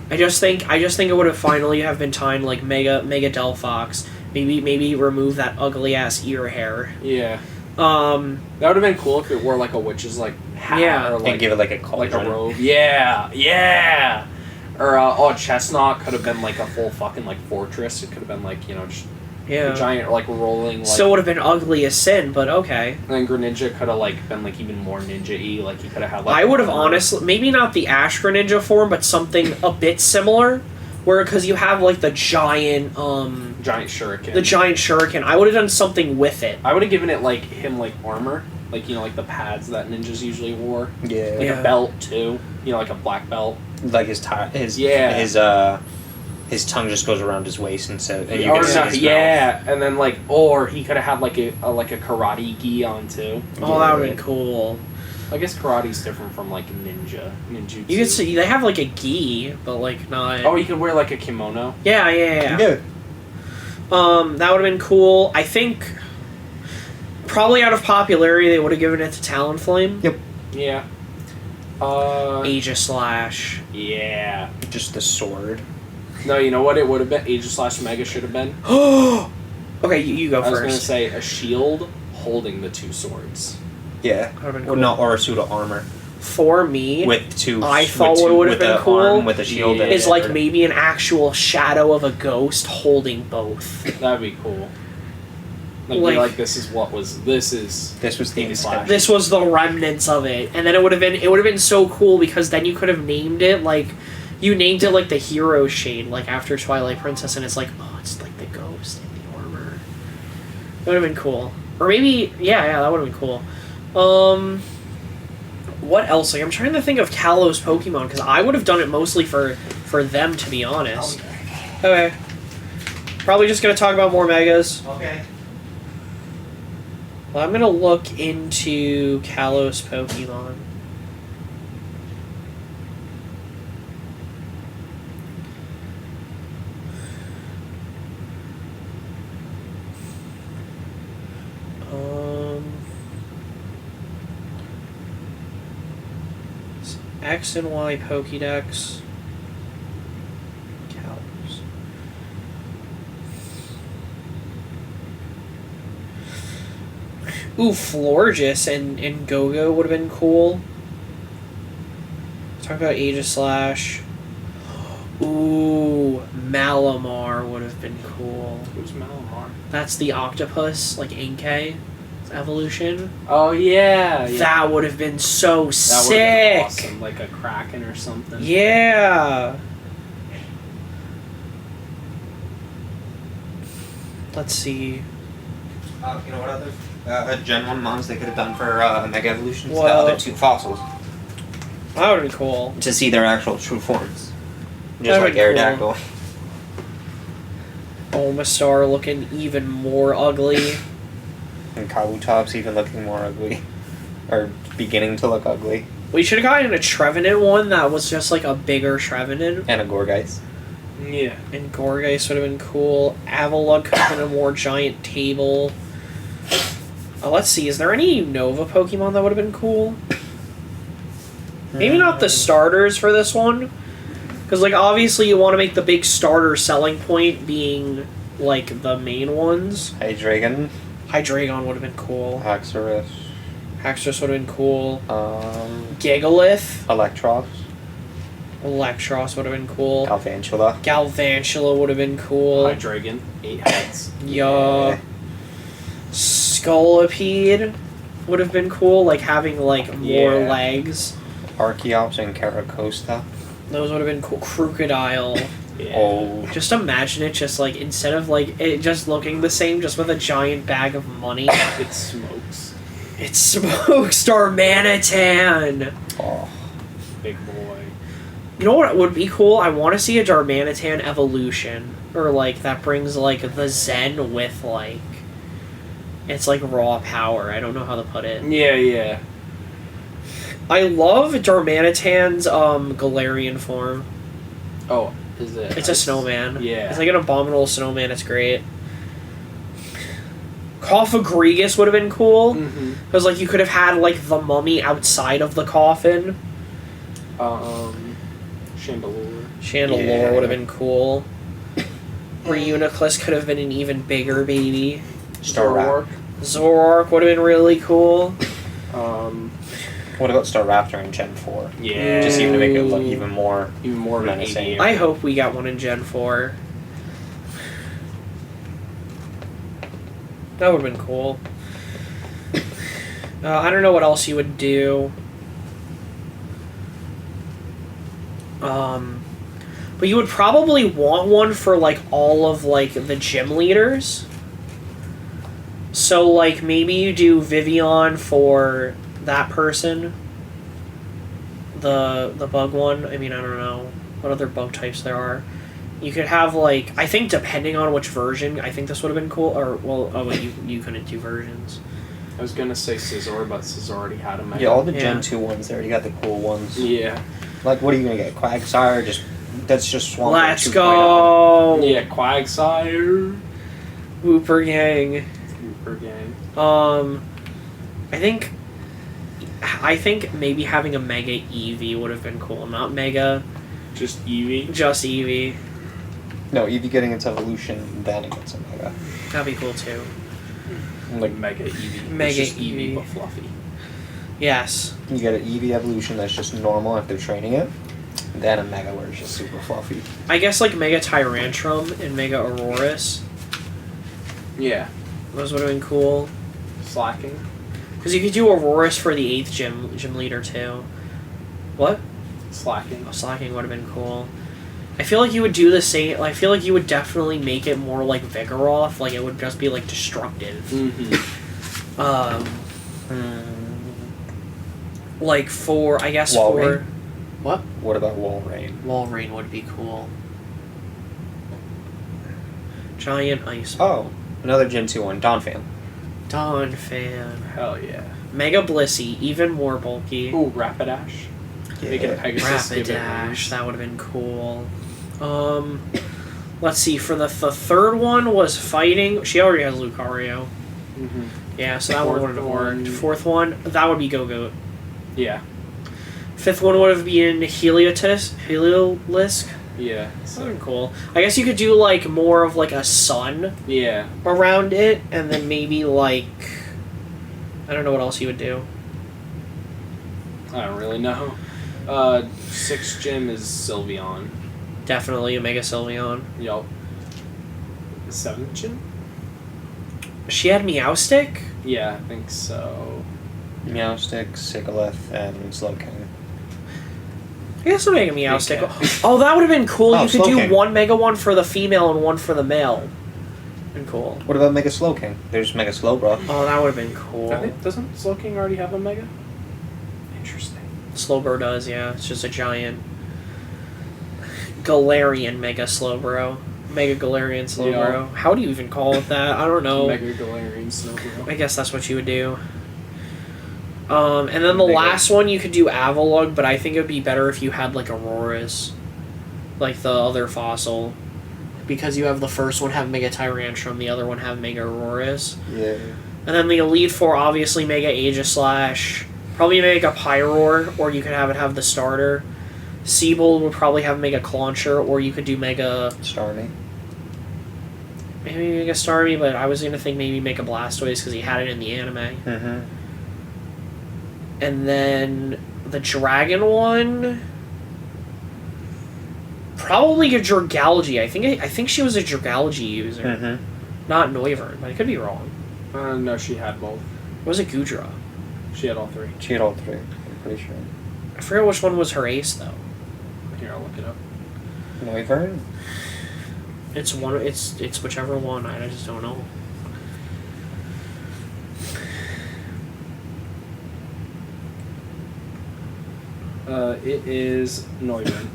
I just think it would have finally have been time like Mega Delphox. Maybe remove that ugly ass ear hair. Yeah. That would have been cool if it wore like a witch's like hat Yeah. or like And give it like a like cauldron. a robe. Yeah, yeah. Or Chestnut could have been like a full fucking like fortress. It could have been like, you know, just Yeah. a giant like rolling like. Still would have been ugly as sin, but okay. And then Greninja could have like been like even more ninja-y. Like he could have had like. I would have honestly, maybe not the Ash Greninja form, but something a bit similar, where because you have like the giant giant shuriken. the giant shuriken. I would have done something with it. I would have given it like him like armor, like, you know, like the pads that ninjas usually wore, Yeah. like Yeah. a belt too. You know, like a black belt. Like his his tongue just goes around his waist and so and you Or can see no, his mouth. yeah, and then like, or he could have had like a karate gi on too. Oh, that would have been cool. I guess karate's different from like ninjutsu. You could see they have like a gi, but like not. Oh, you could wear like a kimono. Yeah. That would have been cool. I think probably out of popularity, they would have given it to Talonflame. Yep. Yeah. Aegislash. Yeah. Just the sword. No, you know what it would have been? Aegislash-Mega should have been. Okay, you go I was first. gonna say a shield holding the two swords. Yeah. That would've been Or cool. not, or a suit of armor For me, with two. I with thought two- what would've with been the cool arm, with a shield. Yeah. and is a like sword. maybe an actual shadow of a ghost holding both. That'd be cool. Like, Like- be like this is This was the Aegislash. This was the remnants of it, and then it would have been so cool because then you could have named it like you named it like the hero shade, like after Twilight Princess, and it's like, oh, it's like the ghost in the armor. It would have been cool, or maybe yeah, that would have been cool. What else? Like I'm trying to think of Kalos Pokemon because I would have done it mostly for them, to be honest. Okay, probably just gonna talk about more megas. Okay. Well, I'm gonna look into Kalos Pokemon. It's X and Y Pokédex. Kalos. Ooh, Florges and Go-Go would have been cool. Talk about Aegislash. Ooh, Malamar would have been cool. Who's Malamar? That's the octopus, like Inkay evolution. Oh yeah, yeah. That would have been so That would've sick. been awesome, like a kraken or something. Yeah. Let's see. You know what other Gen 1 mons they could have done for Mega Evolutions? The Well- other two fossils. That would have been cool. To see their actual true forms. Just That'd like be cool. Aerodactyl. Omastar looking even more ugly. And Kabutops even looking more ugly. Or beginning to look ugly. We should have gotten a Trevenant one that was just like a bigger Trevenant. And a Gorgeist. Yeah. And Gorgeist would have been cool. Avalugg could have been a more giant table. Let's see, is there any Nova Pokemon that would have been cool? Maybe not the starters for this one. Because, like, obviously you want to make the big starter selling point being, like, the main ones. Hydreigon. Hydreigon would have been cool. Haxorus. Haxorus would have been cool. Gigalith. Electros. Electros would have been cool. Galvantula. Galvantula would have been cool. Hydreigon, 8 heads. Yeah. Scolipede would have been cool, like having like more Yeah. legs. Archeops and Caracosta. Those would have been cool. Crocodile. Yeah. Oh. Just imagine it just like instead of like it just looking the same, just with a giant bag of money. It smokes. It's Smokestar Manitan. Oh. Big boy. You know what would be cool? I want to see a Darmanitan evolution. Or, like, that brings, like, the Zen with, like... It's, like, raw power. I don't know how to put it. Yeah. I love Darmanitan's, Galarian form. Oh, is it? It's a snowman. Yeah. It's, like, an abominable snowman. It's great. Coffagregus would have been cool. Because, like, you could have had, like, the mummy outside of the coffin. Chandelure would have been cool. Reuniclus could have been an even bigger baby. Zoroark would have been really cool. What about Staraptor in Gen 4? Yeah. Just even to make it look even more menacing. I hope we got one in Gen 4. That would have been cool. I don't know what else you would do. But you would probably want one for, like, all of, like, the gym leaders. So, like, maybe you do Vivian for that person. The bug one. I mean, I don't know what other bug types there are. You could have, like, I think depending on which version, I think this would have been cool. Or, well, oh, wait, you couldn't do versions. I was gonna say Scizor, but Scizor already had a Mega. Yeah, all the Gen 2 ones there, you got the cool ones. Yeah. Like, what are you gonna get? Quagsire? That's just Swamp. Let's go! Yeah, Quagsire. Wooper Gang. I think maybe having a Mega Eevee would have been cool. Not Mega. Just Eevee? Just Eevee. No, Eevee getting its evolution, then it gets a Mega. That'd be cool too. Like Mega Eevee. Mega it's just Eevee. but fluffy. Yes. You get an Eevee evolution that's just normal if they're training it. Then a Mega where it's just super fluffy. I guess like Mega Tyrantrum and Mega Aurorus. Yeah. Those would have been cool. Slacking. Because you could do Aurorus for the 8th gym leader too. What? Slacking. Oh, Slacking would have been cool. I feel like you would do the same. I feel like you would definitely make it more like Vigoroth. Like it would just be like destructive. Like for I guess Walrein? for what? What about Walrein? Walrein would be cool. Giant ice. Oh, another Gen 2 one, Donphan. Donphan. Hell yeah. Mega Blissey, even more bulky. Ooh, Rapidash. Make it Pegasus. Rapidash, that would have been cool. Let's see. For the third one was fighting. She already has Lucario. Yeah, so that one would have worked. Fourth one, that would be Go-Goat. Yeah. Fifth one would have been Heliolisk. Yeah. That would have been cool. I guess you could do like more of like a sun. Yeah. Around it, and then maybe like I don't know what else you would do. I don't really know. 6th gym is Sylveon. Definitely a Mega Sylveon. Yup. 7th gym? She had Meowstic? Yeah, I think so. Meowstic, Sigalith, and Slowking. I guess I'll make a Meowstic. Oh, that would have been cool. Oh, You could Slowking. do one Mega one for the female and one for the male. Been cool. What about Mega Slowking? There's Mega Slowbro. Oh, that would have been cool. Doesn't Slowking already have a Mega? Interesting. Slowbro does, yeah. It's just a giant Galarian Mega Slowbro. Mega Galarian Slowbro. Yeah. How do you even call it that? I don't know. Mega Galarian Slowbro. I guess that's what you would do. And then the Mega. last one you could do Avalugg, but I think it would be better if you had like Aurorus. Like the other fossil. Because you have the first one have Mega Tyrantrum, the other one have Mega Aurorus. Yeah. And then the Elite Four, obviously Mega Aegislash. Probably Mega Pyroar, or you could have it have the starter. Seabold would probably have Mega Clauncher, or you could do Mega... Starmie. Maybe Mega Starmie, but I was going to think maybe Mega Blastoise, because he had it in the anime. Mm-hmm. And then the Dragon one... Probably a Dragalge. I think she was a Dragalge user. Mm-hmm. Not Noivern, but I could be wrong. No, she had both. It was a Gudra. She had all 3. She had all 3, I'm pretty sure. I forget which one was her ace, though. Here, I'll look it up. Noivern? It's one. It's whichever one. I just don't know. It is Noivern.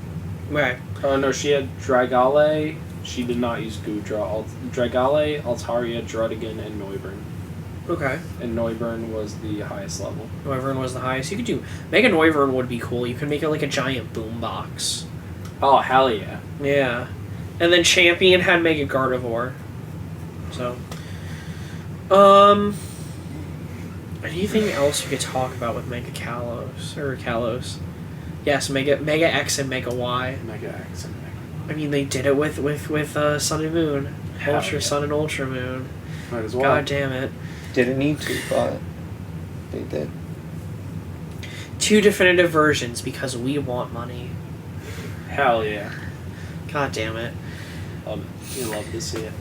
Right. No, she had Dragale. She did not use Gudra. Dragale, Altaria, Druddigan, and Noivern. Okay. And Noivern was the highest level. Noivern was the highest. You could do... Mega Noivern would be cool. You could make it like a giant boombox. Oh, hell yeah. Yeah. And then Champion had Mega Gardevoir. So... Anything else we could talk about with Mega Kalos? Or Kalos? Yes, Mega X and Mega Y. Mega X and Mega Y. I mean, they did it with Sun and Moon. Hell Ultra yeah. Sun and Ultra Moon. Might as well. God damn it. Didn't need to, but they did. 2 definitive versions because we want money. Hell yeah. God damn it. You love to see it.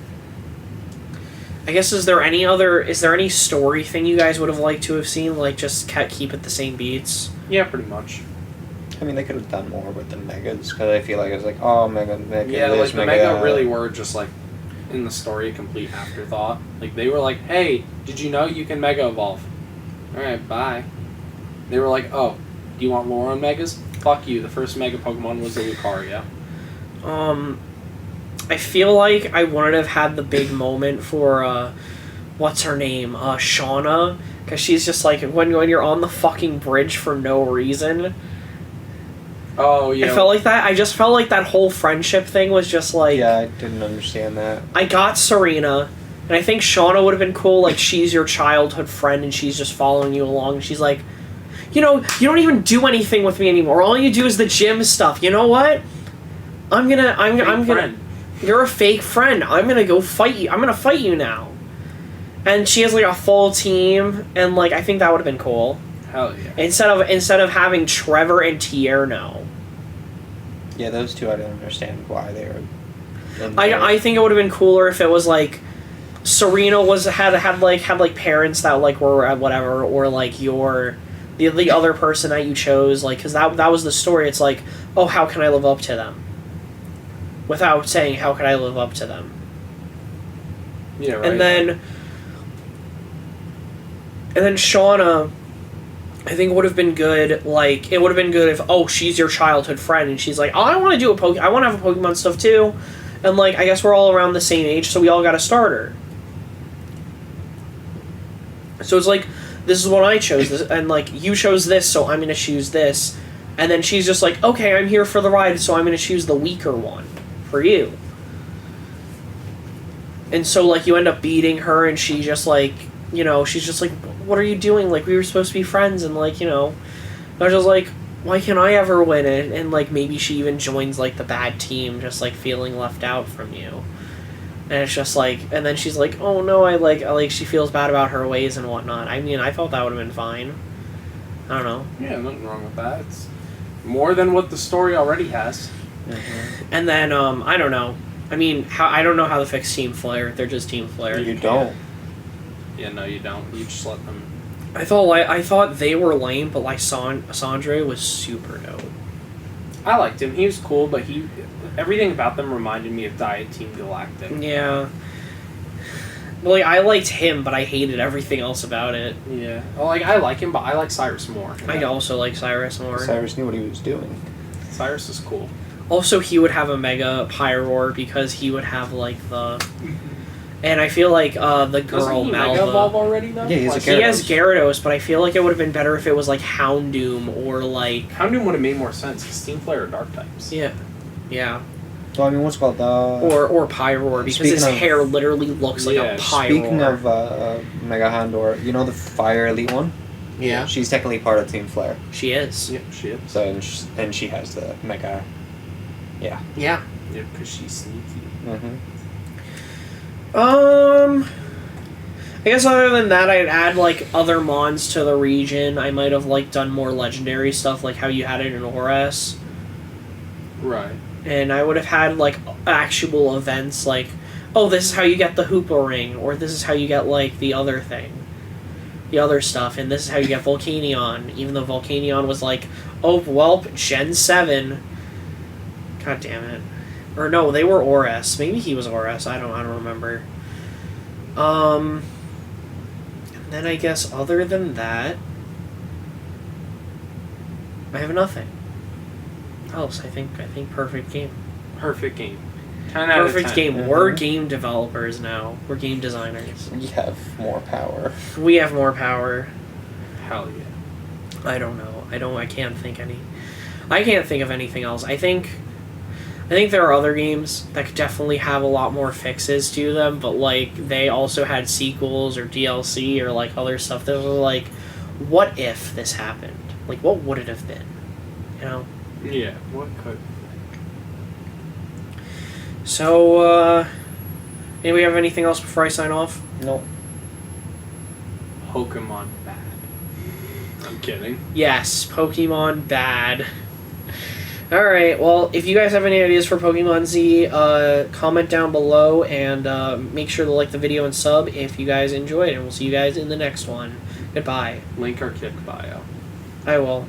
I guess is there any story thing you guys would have liked to have seen? Like just keep it the same beats? Yeah, pretty much. I mean, they could have done more with the megas, because I feel like it was like, oh, mega, Yeah, this, like the mega Mega that. really were just like in the story a complete afterthought. Like they were like, hey, did you know you can Mega Evolve? Alright, bye. They were like, oh, do you want lore on Megas? Fuck you, the first Mega Pokemon was a Lucario. I feel like I wouldn't have had the big moment for what's her name? Shauna. Because she's just like when you're on the fucking bridge for no reason. Oh yeah. I felt like that. I just felt like that whole friendship thing was just like... Yeah, I didn't understand that. I got Serena, and I think Shauna would have been cool. Like, she's your childhood friend, and she's just following you along. And she's like, you know, you don't even do anything with me anymore. All you do is the gym stuff. You know what? I'm gonna... You're a fake friend. I'm gonna go fight you. I'm gonna fight you now. And she has, like, a full team, and, like, I think that would have been cool. Hell yeah. Instead of having Trevor and Tierno. Yeah, those two, I don't understand why they were... I think it would have been cooler if it was like Serena had parents that like were at whatever, or like the other person that you chose, like, because that was the story. It's like, oh, how can I live up to them without saying how can I live up to them. Yeah, right. And then Shauna, I think would have been good. Like, it would have been good if, oh, she's your childhood friend, and she's like, oh, I want to do I want to have a Pokemon stuff too, and like, I guess we're all around the same age, so we all got a starter. So it's like, this is what I chose, and like, you chose this, so I'm gonna choose this, and then she's just like, okay, I'm here for the ride, so I'm gonna choose the weaker one for you. And so like, you end up beating her, and she just like, you know, she's just like, what are you doing? Like, we were supposed to be friends, and like, you know, I was just like, why can't I ever win it? And like, maybe she even joins like the bad team, just like feeling left out from you. And it's just like, and then she's like, oh no, I like, she feels bad about her ways and whatnot. I mean, I thought that would have been fine. I don't know. Yeah, nothing wrong with that. It's more than what the story already has. Mm-hmm. And then, I don't know. I mean, I don't know how to fix Team Flare. They're just Team Flare. You don't. Yeah, no, you don't. You just let them... I thought they were lame, but like Sandre was super dope. I liked him. He was cool, but everything about them reminded me of Diet Team Galactic. Yeah. Well, like, I liked him, but I hated everything else about it. Yeah. Well, like, I like him, but I like Cyrus more. I also like Cyrus more. Cyrus knew what he was doing. Cyrus is cool. Also, he would have a Mega Pyroar because he would have, like, the... And I feel like the girl Doesn't he Mega Evolve Malva... already, though? Yeah, he's Like, a He has Gyarados, but I feel like it would have been better if it was, like, Houndoom or, like... Houndoom would have made more sense, because Team Flare are Dark types. Yeah. Yeah. So, I mean, what's it called? Or Pyroar, because his Speaking of- hair literally looks like Yeah, a Pyroar. Speaking of Mega Houndour, you know the Fire Elite one? Yeah. She's technically part of Team Flare. She is. Yep, she is. So, and she has the Mega... Yeah. Yeah. Yeah, because she's sneaky. Mm-hmm. I guess other than that, I'd add, like, other mons to the region. I might have, like, done more legendary stuff, like how you had it in ORS. Right. And I would have had, like, actual events, like, oh, this is how you get the Hoopa Ring, or this is how you get, like, the other thing. The other stuff, and this is how you get Volcanion, even though Volcanion was like, oh, welp, Gen 7. God damn it. Or no, they were ORS. Maybe he was ORS. I don't remember. And then I guess other than that, I have nothing. else? I think perfect game. Perfect game. 10 out of 10. Perfect game. We're game developers now. We're game designers. We have more power. We have more power. Hell yeah. I don't know. I can't think of anything else. I think there are other games that could definitely have a lot more fixes to them, but like they also had sequels or DLC or like other stuff that were like, what if this happened? Like, what would it have been? You know? Yeah, what could? So, anybody have anything else before I sign off? Nope. Pokemon bad. I'm kidding. Yes, Pokemon bad. Alright, well, if you guys have any ideas for Pokemon Z, comment down below and make sure to like the video and sub if you guys enjoyed, and we'll see you guys in the next one. Goodbye. Link our kick bio. I will.